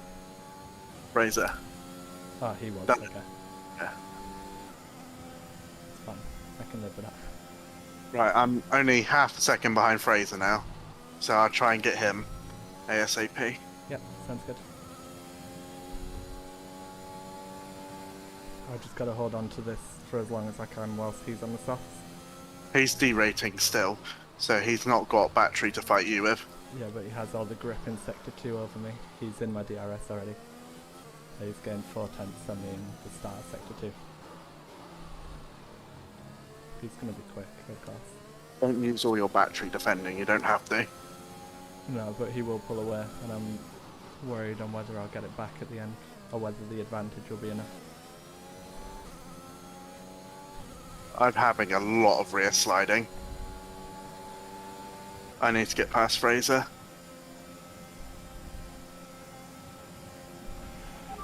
Fraser. Oh, he was, That- okay. Yeah. It's fine. I can live with that. Right, I'm only half a second behind Fraser now. So I'll try and get him ASAP. Yep, sounds good. I just gotta hold on to this for as long as I can whilst he's on the softs. He's derating still, so he's not got battery to fight you with. Yeah, but he has all the grip in Sector 2 over me. He's in my DRS already. He's gained 4/10 on me in the start of Sector 2. He's gonna be quick, of course. Don't use all your battery defending, you don't have to. No, but he will pull away, and I'm worried on whether I'll get it back at the end, or whether the advantage will be enough. I'm having a lot of rear sliding. I need to get past Fraser.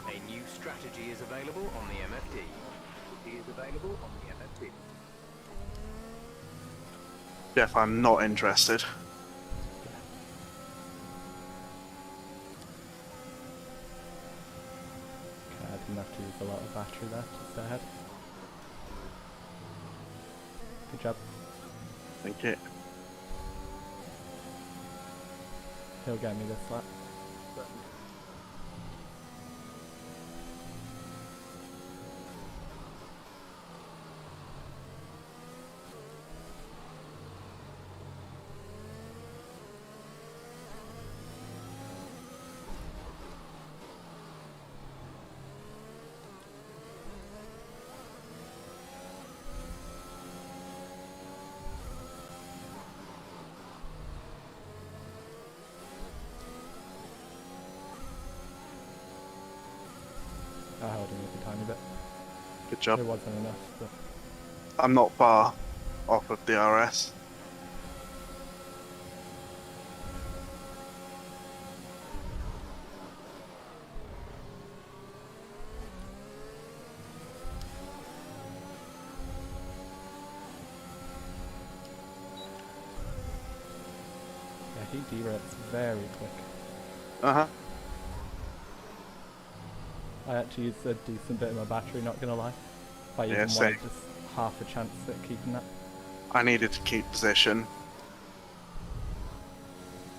A new strategy is available on the MFD. It is available on the MFD. Jeff, I'm not interested. Okay, I didn't have to use a lot of battery there to stay ahead. Good job. Thank you. He'll get me this lap. Good job. It wasn't enough, but I'm not far off of DRS. yeah, he derates very quick. Uh-huh. I had to use a decent bit of my battery, not gonna lie. If I Yeah, even same. wanted just half a chance at keeping that. I needed to keep position.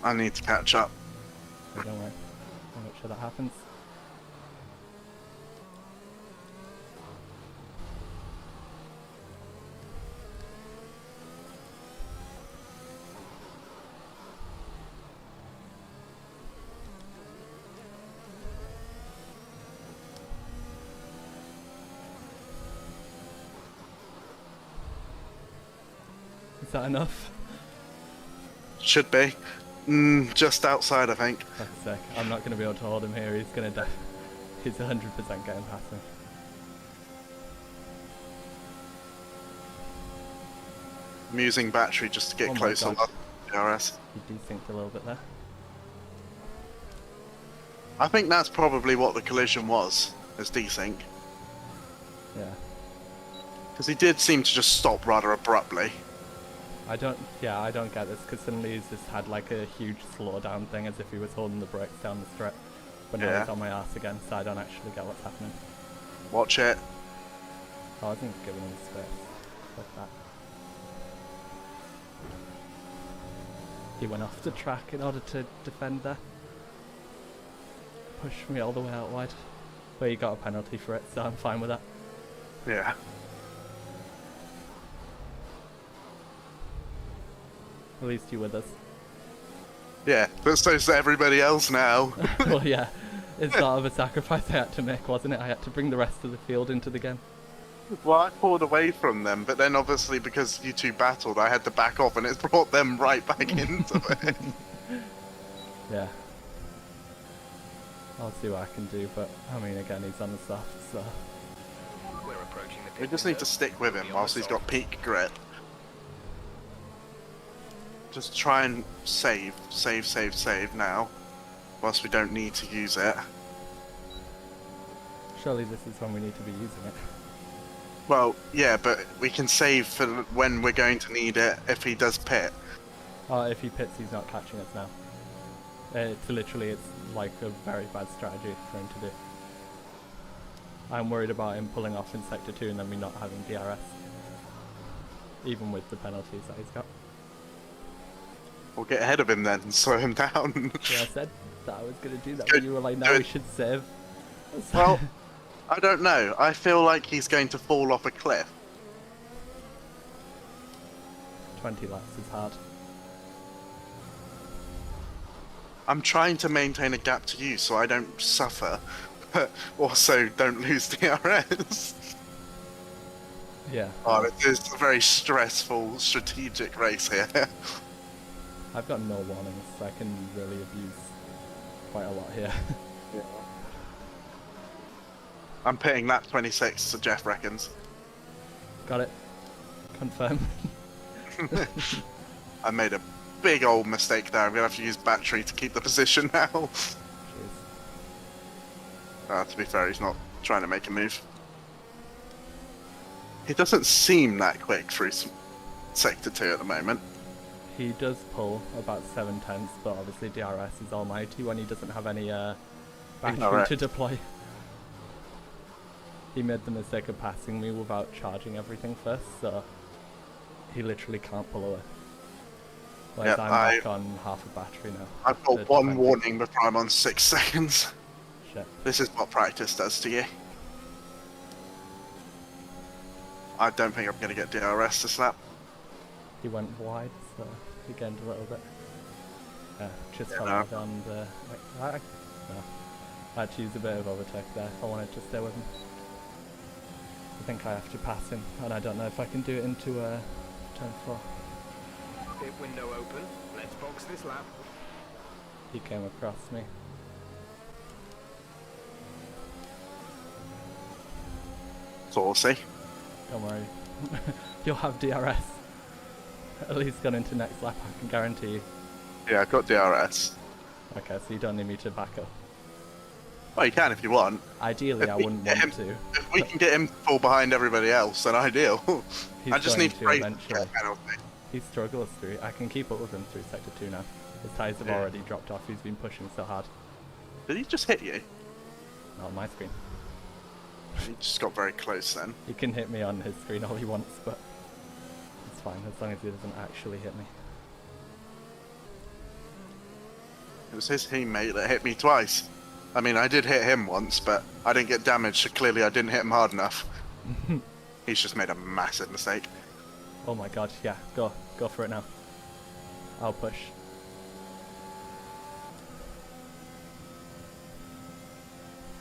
I need to catch up. So don't worry. I'll make sure that happens. Is that enough? Should be. Just outside, I think. That's sick. I'm not going to be able to hold him here. He's going to die. He's 100% getting past me. I'm using battery just to get Oh my close on God. the DRS. He desynced a little bit there. I think that's probably what the collision was, is desync. Yeah. Because he did seem to just stop rather abruptly. I don't get this, because suddenly he's just had like a huge slowdown thing as if he was holding the brakes down the strip. But now Yeah. he's on my ass again, so I don't actually get what's happening. Watch it. I wasn't giving him space like that. He went off the track in order to defend there. Pushed me all the way out wide. But he got a penalty for it, so I'm fine with that. Yeah. At least you're with us. Yeah, but so's everybody else now. Well, yeah. It's sort of a sacrifice I had to make, wasn't it? I had to bring the rest of the field into the game. Well, I pulled away from them, but then obviously because you two battled, I had to back off, and it's brought them right back into it. Yeah. I'll see what I can do, but I mean, again, he's on the soft, so. We're approaching the We pit just need window. to stick with him Be on the whilst he's soft. got peak grip. Just try and save now, whilst we don't need to use it. Surely this is when we need to be using it. Well, yeah, but we can save for when we're going to need it if he does pit. Oh, if he pits, he's not catching us now. It's like a very bad strategy for him to do. I'm worried about him pulling off in Sector 2 and then me not having DRS. Even with the penalties that he's got. We'll get ahead of him then and slow him down. Yeah, I said that I was going to do that, Good. but you were like, no, Good. we should save. Well, I don't know. I feel like he's going to fall off a cliff. 20 laps is hard. I'm trying to maintain a gap to you so I don't suffer, but also don't lose DRS. Yeah. Oh, it is a very stressful strategic race here. I've got no warnings, so I can really abuse quite a lot here. I'm pitting lap 26, so Jeff reckons. Got it. Confirm. I made a big old mistake there. I'm going to have to use battery to keep the position now. Jeez. To be fair, he's not trying to make a move. He doesn't seem that quick through Sector 2 at the moment. He does pull about 7/10, but obviously DRS is almighty when he doesn't have any battery Alright. to deploy. He made the mistake of passing me without charging everything first, so he literally can't pull away. Whereas Yep, I'm back on half a battery now. I've to got one defend warning before I'm on 6 seconds. people. Shit. This is what practice does to you. I don't think I'm going to get DRS this lap. He went wide, so he gained a little bit. Just Yeah, fell no. out and no. I had to use a bit of overtake there if I wanted to stay with him. I think I have to pass him, and I don't know if I can do it into turn 4. Pit window open. Let's box this lap. He came across me. Saucy. Don't worry. You'll have DRS. At least gone into next lap, I can guarantee you. Yeah, I've got DRS. Okay, so you don't need me to back up. Well, you can if you want. Ideally, If I we wouldn't can get want him- to. If we can get him to fall behind everybody else, then ideal. He's I just going need to Fraser to eventually. get a penalty. He struggles through. I can keep up with him through Sector 2 now. His tyres have Yeah. already dropped off. He's been pushing so hard. Did he just hit you? Not on my screen. He just got very close then. He can hit me on his screen all he wants, but it's fine as long as he doesn't actually hit me. It was his teammate that hit me twice. I mean, I did hit him once, but I didn't get damaged, so clearly I didn't hit him hard enough. He's just made a massive mistake. Oh my god, yeah, go for it now. I'll push.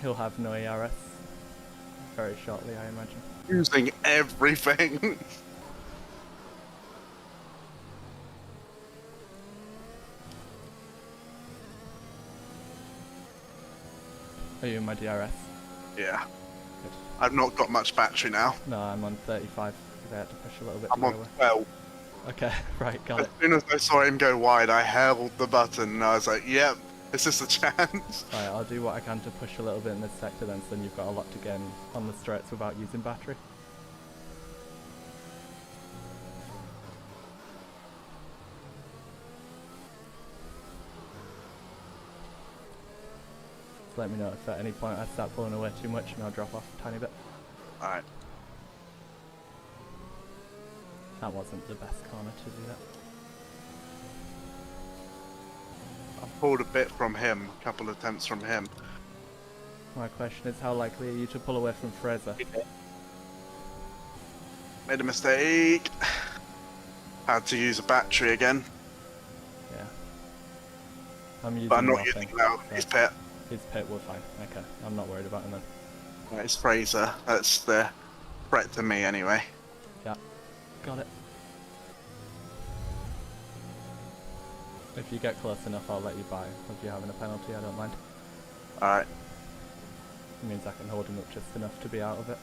He'll have no ERS very shortly, I imagine. Using everything. Are you in my DRS? Yeah. Good. I've not got much battery now. No, I'm on 35 because I had to push a little bit I'm on lower. 12. Okay, right, got As it. soon as I saw him go wide, I held the button and I was like, yep, this is the chance. Right, I'll do what I can to push a little bit in this sector then, so then you've got a lot to gain on the straights without using battery. Just let me know if at any point I start pulling away too much and I'll drop off a tiny bit. Alright. That wasn't the best corner to do that. I pulled a bit from him, a couple of attempts from him. My question is, how likely are you to pull away from Fraser? Made a mistake. Had to use a battery again. Yeah. I'm using But I'm not nothing, using now. so His pit. His pit, we're fine. Okay, I'm not worried about him then. Right, it's Fraser. That's the threat to me anyway. Yeah, got it. If you get close enough, I'll let you by. If you're having a penalty, I don't mind. Alright. It means I can hold him up just enough to be out of it.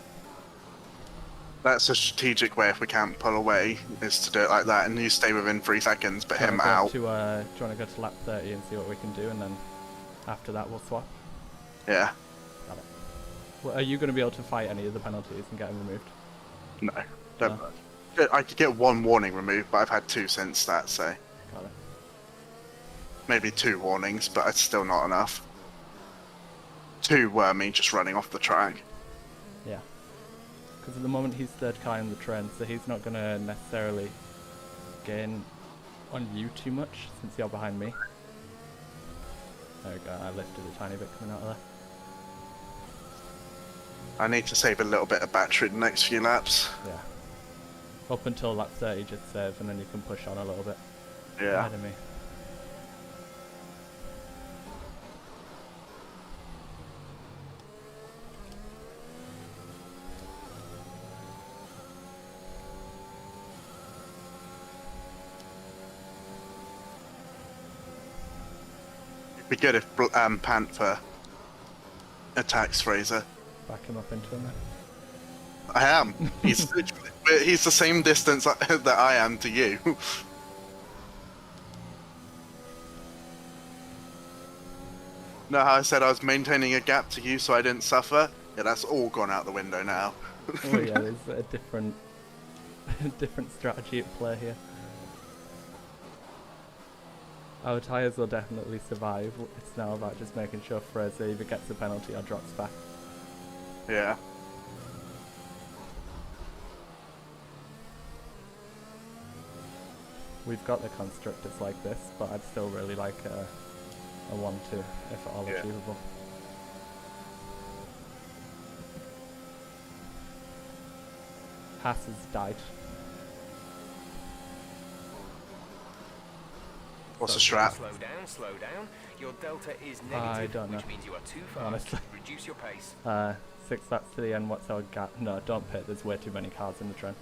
That's a strategic way if we can't pull away, is to do it like that and you stay within 3 seconds, but Do you him wanna go out. to, do you want to go to lap 30 and see what we can do, and then after that we'll swap? Yeah. Got it. Well, are you going to be able to fight any of the penalties and get them removed? No. Don't. I could get 1 warning removed, but I've had 2 since that, so Got it. maybe 2 warnings, but it's still not enough. 2 were me just running off the track. Yeah. Because at the moment he's third car in the trend, so he's not going to necessarily gain on you too much since you're behind me. There we go, I lifted a tiny bit coming out of there. I need to save a little bit of battery the next few laps. Yeah. Up until lap 30 just save, and then you can push on a little bit. Yeah. Ahead of me. It'd be good if Panther attacks Fraser. Back him up into him then. I am. He's he's the same distance that I am to you. Know how I said I was maintaining a gap to you so I didn't suffer? Yeah, that's all gone out the window now. Oh yeah, there's a different different strategy at play here. Our tyres will definitely survive. It's now about just making sure Fraser either gets a penalty or drops back. Yeah. We've got the constructors like this, but I'd still really like a 1-2 if at all Yeah. achievable. Haas has died. What's the strat? Slow down, slow down. Your delta is I negative, don't know. which means you are too fast. Honestly. Reduce your pace. 6 laps to the end, what's our gap? No, don't pit, there's way too many cars in the trend.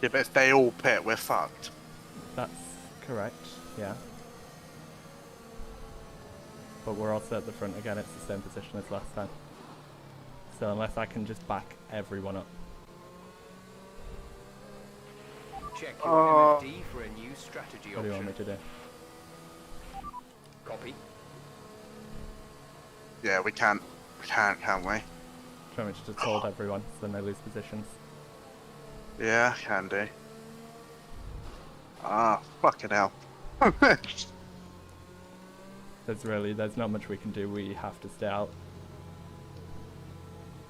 Yeah, but if they all pit, we're fucked. That's correct, yeah. But we're also at the front again, it's the same position as last time. So unless I can just back everyone up. Check your MFD for a new strategy What do you want option. me to do? Copy. Yeah, we can't. We can't we? Do you want me to just hold everyone so then they lose positions? Yeah, can do. Ah, fucking hell. There's not much we can do. We have to stay out.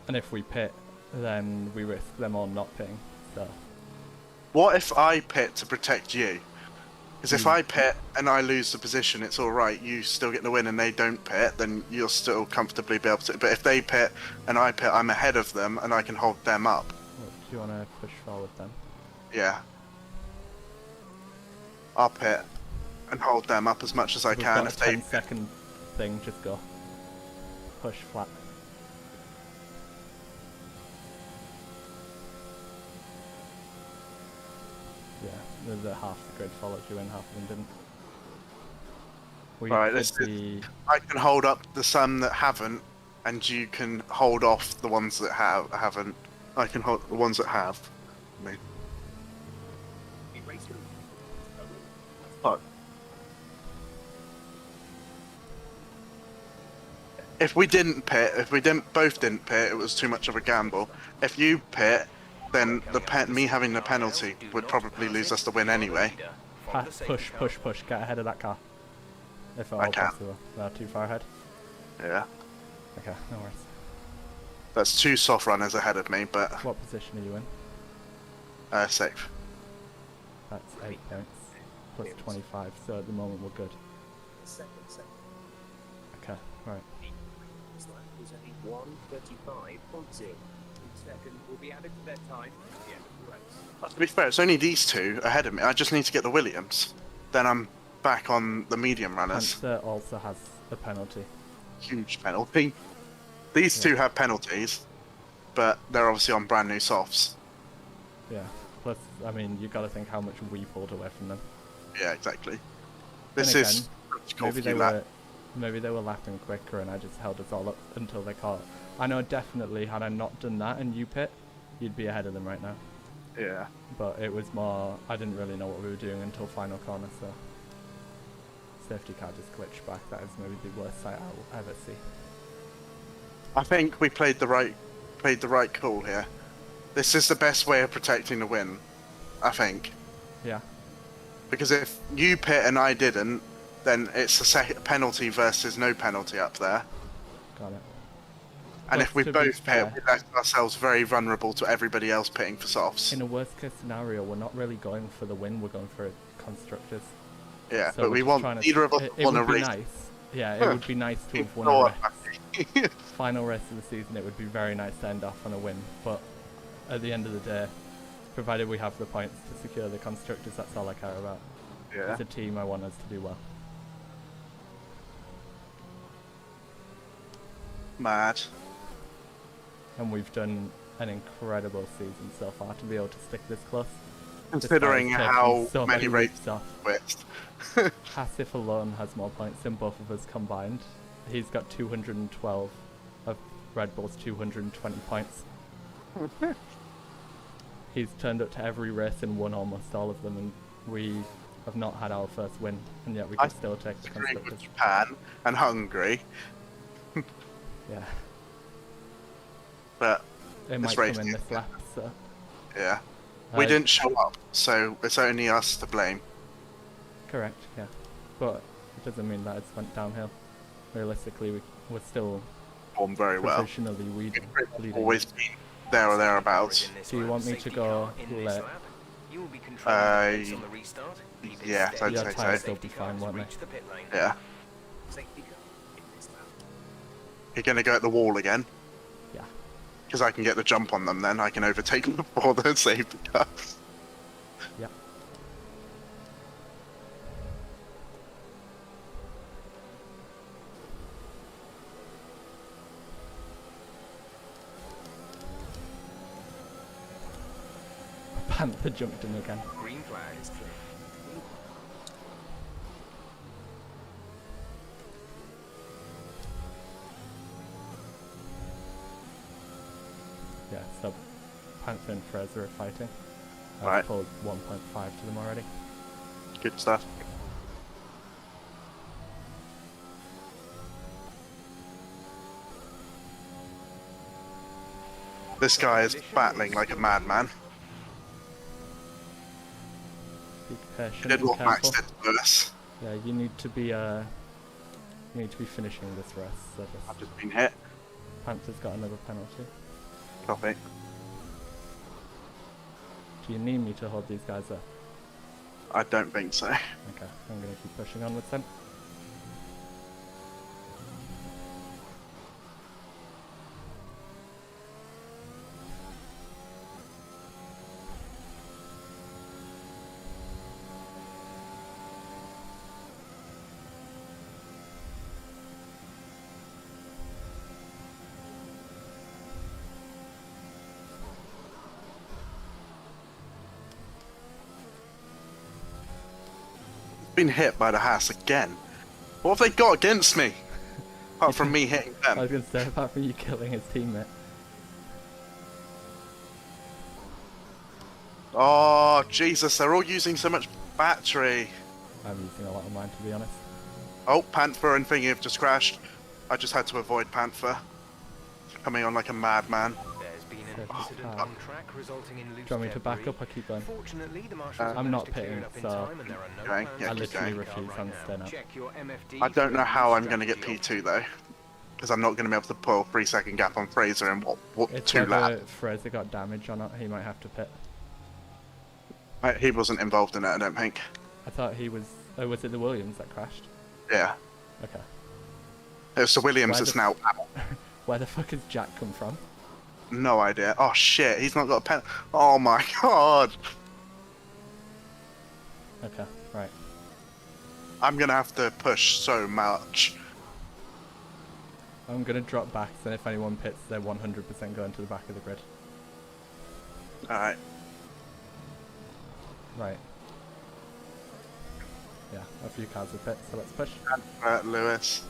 And if we pit, then we risk them all not pitting. So What if I pit to protect you? Because if Hmm. I pit and I lose the position, it's alright, you still get the win and they don't pit, then you'll still comfortably be able to. But if they pit and I pit, I'm ahead of them and I can hold them up. well, do you want to push forward then? Yeah. I'll pit and hold them up as much as I We've can. got If a they 10-second thing. Just go. Push flat. Yeah, there's a half the grid followed you in, half of them didn't. We Right, could this is- be. I can hold up the some that haven't, and you can hold off the ones that haven't. I can hold the ones that have. I mean, fuck. If we didn't pit, if we both didn't pit, it was too much of a gamble. If you pit, then me having the penalty would probably lose us the win anyway. Push, push, push. Get ahead of that car. If at I all can't. possible. They're too far ahead. Yeah, Okay, no worries. that's two soft runners ahead of me, but What position are you in? safe. That's 8 points. Plus 25, so at the moment we're good. Okay, right. 1:35.0. Second will be added to their time at the end of the race. To be fair, it's only these two ahead of me. I just need to get the Williams. Then I'm back on the medium runners. Panther also has a penalty. Huge penalty. These two have penalties, but they're obviously on brand new softs. Yeah. Plus, I mean, you got to think how much we pulled away from them. Yeah, exactly. Then This again, is maybe they were lapping quicker, and I just held us all up until they caught. I know definitely had I not done that and you pit, you'd be ahead of them right now. Yeah. But it was more, I didn't really know what we were doing until final corner, so safety car just glitched back. That is maybe the worst sight I'll ever see. I think we played the right call here. This is the best way of protecting the win, I think. Yeah. Because if you pit and I didn't, then it's a penalty versus no penalty up there. Got it. And But if we to be both fair- pit, we left ourselves very vulnerable to everybody else pitting for softs. In a worst case scenario, we're not really going for the win, we're going for constructors. Yeah, So but we're we just want trying to- neither of us it want to would be race. nice. Yeah, it would be nice to have won Ignore a race. Final race of the season, it would be very nice to end off on a win. But at the end of the day, provided we have the points to secure the constructors, that's all I care about. Yeah. As a team, I want us to do well. Mad. And we've done an incredible season so far to be able to stick this close. Considering despite how taking so many races weeks off. twist. Hasif alone has more points than both of us combined. He's got 212 of Red Bull's 220 points. He's turned up to every race and won almost all of them, and we have not had our first win, and yet we can still take the Agree with constructors. Japan and Hungary, Yeah, but it might race come in is this lap, so... yeah. We Uh, didn't show up, so it's only us to blame. Correct, yeah. But it doesn't mean that it's went downhill. Realistically, we're still Performed very well. provisionally We've leading. always been there or thereabouts. Do you want me to go late? You will be controlling the pace on the restart. Keep it yeah, steady. I'd Your say so. tyres will Safety be fine, cars won't they? reach the pit lane. Yeah. Safety car in this lap. You're gonna go at the wall again, Yeah. because I can get the jump on them. Then I can overtake them before the safety car. Yeah. Panther jumped in again. Green flag is clear. Panther and Fraser are fighting. I've Right. pulled 1.5 to them already. Good stuff. This guy is battling like a madman. Be patient Did and what Max careful. did to us. Yeah, you need to be finishing this race. So I've just just been hit. Panther's got another penalty. Copy. Do you need me to hold these guys up? I don't think so. Okay, I'm gonna keep pushing onwards then. Been hit by the Haas again. What have they got against me? Apart from me hitting I them. was gonna say, apart from you killing his teammate. Oh, Jesus, they're all using so much battery. I'm using a lot of mine, to be honest. Oh, Panther and Thingy have just crashed. I just had to avoid Panther. Coming on like a madman. There's been an Safety incident car. on track resulting in loose Do you want me to back debris. up or keep going? Fortunately, the marshals have I'm not managed to clear pitting, it up in so time and there are no Going, plans yeah, I to keep literally stay refuse. right I'm now. staying up. Check your MFD I don't for know how I'm strategy going to get options. P2 though. Because I'm not going to be able to pull a 3-second gap on Fraser in what It's 2 whether laps. Fraser got damage or not. He might have to pit. He wasn't involved in it, I don't think. I thought he was. Oh, was it the Williams that crashed? Yeah. Okay. So Williams Why is the- now out. Where the fuck has Jack come from? No idea. Oh shit, he's not got a pen. Oh my god. Okay, right. I'm going to have to push so much. I'm gonna drop back, and if anyone pits, they're 100% going to the back of the grid. Alright. Right. Yeah, a few cars have pit, so let's push. Lewis.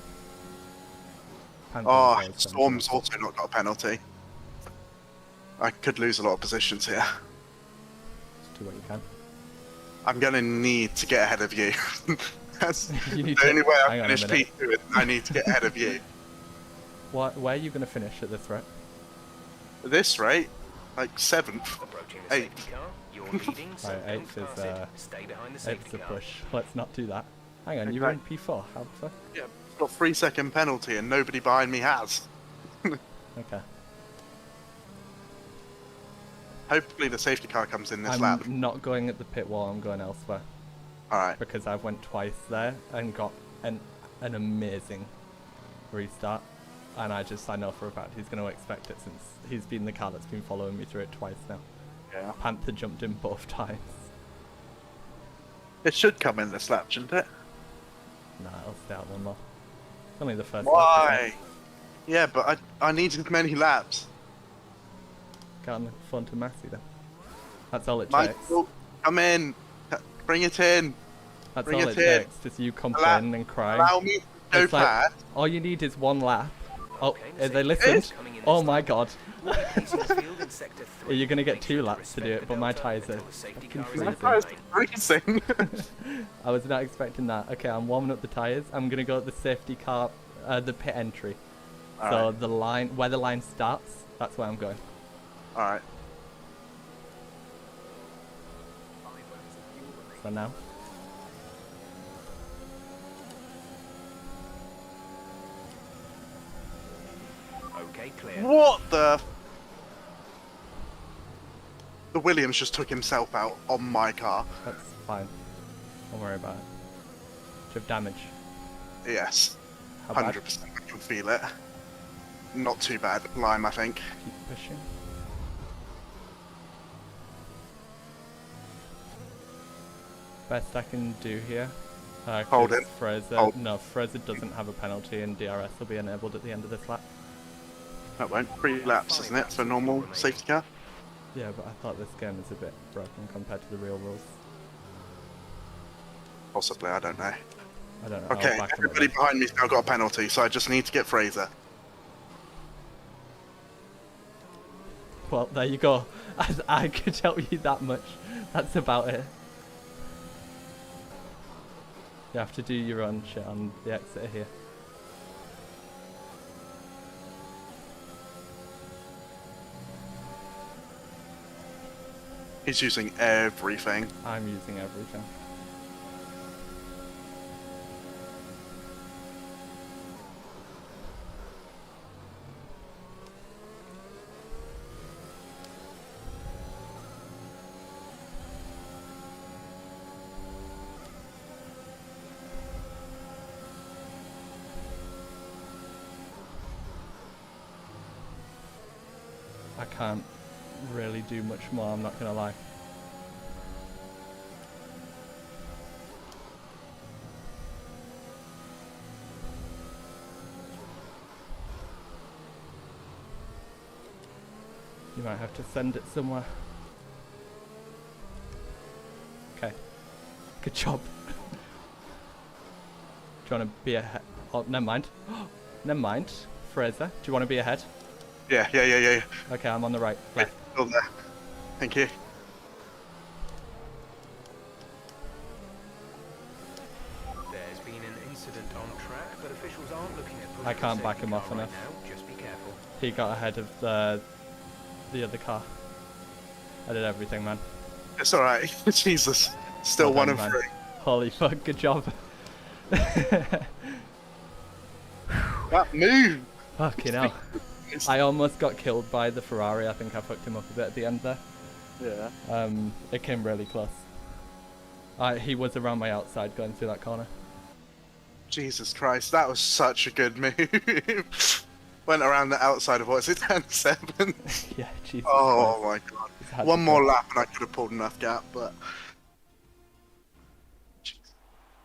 Panther Oh, as well, so- Storm's also not got a penalty. I could lose a lot of positions here. Just do what you can. I'm going to need to get ahead of you. That's You need the to- only way hang I on a finish minute. P2 is I need to get ahead of you. Where are you gonna finish at this rate? At this rate, like 7th. Approaching the Eight. safety car. You're leading, so Right, don't eighth is, pass it. Stay behind the It's safety a car. push. Let's not do that. Hang on, Okay. you're in P4. How the fuck? Yeah, got 3-second penalty and nobody behind me has. Okay. Hopefully the safety car comes in this I'm lap. not going at the pit wall. I'm going elsewhere Alright. because I've went twice there and got an amazing restart. And I know for a fact he's going to expect it since he's been the car that's been following me through it twice now. Yeah. Panther jumped in both times. It should come in this lap, shouldn't it? Nah, it'll stay out one more. It's only the first lap, Why? isn't it? Yeah, but I needed many laps. Get on the phone to Massey then. That's all it takes. Michael, come in. Bring it in. That's bring all it it in. takes. Just you complain and cry. Allow me to go It's like, past. all you need is one lap. Oh, Okay, they safety listened. car's coming in Oh this my time. god. We'll be pacing the field in sector Are 3. you gonna get Make 2 sure to laps to do respect it? the But my delta tyres are until the safety fucking car is My in freezing. car's freezing. I was not expecting that. Okay, I'm warming up the tyres. I'm gonna go at the safety car, the pit entry. So Alright. the line, where the line starts, that's where I'm going. Alright. So now. Okay, clear. What the? The Williams just took himself out on my car. That's fine. Don't worry about it. Do you have damage? Yes. How bad? 100%. I can feel it. Not too bad. Lime, I think. Keep pushing. Best I can do here. Hold 'cause it. Fraser, Hold. no, Fraser doesn't have a penalty and DRS will be enabled at the end of this lap. That won't. 3 laps, isn't it, for normal safety car? Yeah, but I thought this game is a bit broken compared to the real rules. Possibly, I don't know. I don't know. I'll Okay, back him up everybody then. behind me's now got a penalty, so I just need to get Fraser. Well, there you go. I could tell you that much. That's about it. You have to do your own shit on the exit here. He's using everything. I'm using everything. I can't really do much more, I'm not gonna lie. You might have to send it somewhere. Okay. Good job. Do you want to be ahead? Oh, never mind. Never mind. Fraser, do you want to be ahead? Yeah. Okay, I'm on the right. Left. Still there. Thank you. There's been an incident on track, but officials aren't looking at pushing I can't the back safety him off car right enough. now. Just be careful. He got ahead of the other car. I did everything, man. It's alright. Jesus. Still Well one done, of man. 3. Holy fuck, good job. That move! Fucking hell. I almost got killed by the Ferrari. I think I fucked him up a bit at the end there. Yeah. It came really close. He was around my outside going through that corner. Jesus Christ, that was such a good move. Went around the outside of what's it, 10-7? Yeah, Jesus Oh Christ. my god. It's had One to more go. lap and I could have pulled enough gap, but... Jeez.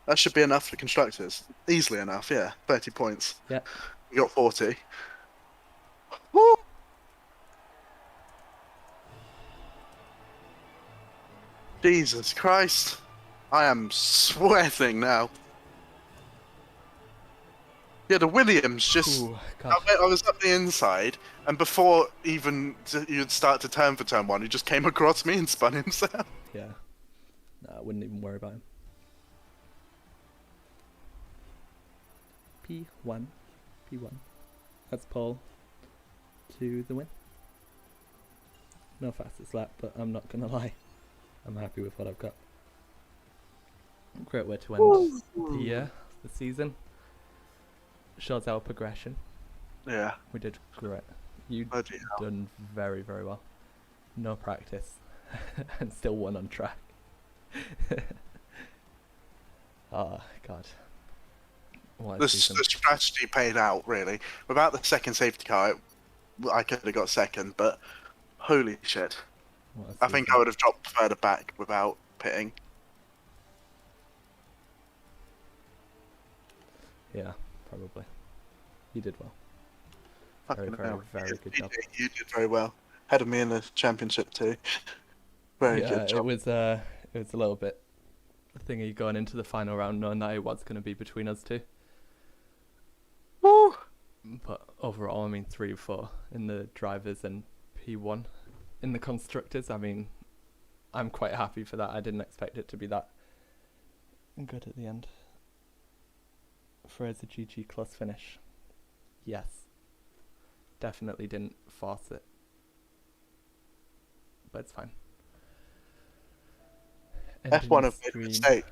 That should be enough for constructors. Easily enough, yeah. 30 points. Yeah. We got 40. Woo! Jesus Christ. I am sweating now. Yeah, the Williams just... Ooh, God. I was up the inside, and before even you'd start to turn for turn 1, he just came across me and spun himself. Yeah. No, I wouldn't even worry about him. P1. P1. That's Paul to the win. No fastest lap, but I'm not gonna lie. I'm happy with what I've got. Great way to end the year, the season. Shows our progression. Yeah. We did great. You Bloody hell. done very, very well. No practice. And still won on track. Oh, God. What a The season. strategy paid out, really. Without the second safety car, I could have got second, but holy shit. What a I think season. I would have dropped further back without pitting. Yeah, probably. You did well. Very, Fucking very, hell. very good job. You did very well. Ahead of me in the championship too. Very Yeah, good job. it was a little bit thingy going into the final round, knowing that it was going to be between us two. Woo! But overall, I mean, 3-4 in the drivers and P1 in the constructors. I mean, I'm quite happy for that. I didn't expect it to be that good at the end. Fraser GG close finish. Yes. Definitely didn't force it. But it's fine. F1 Ending have made a stream. mistake.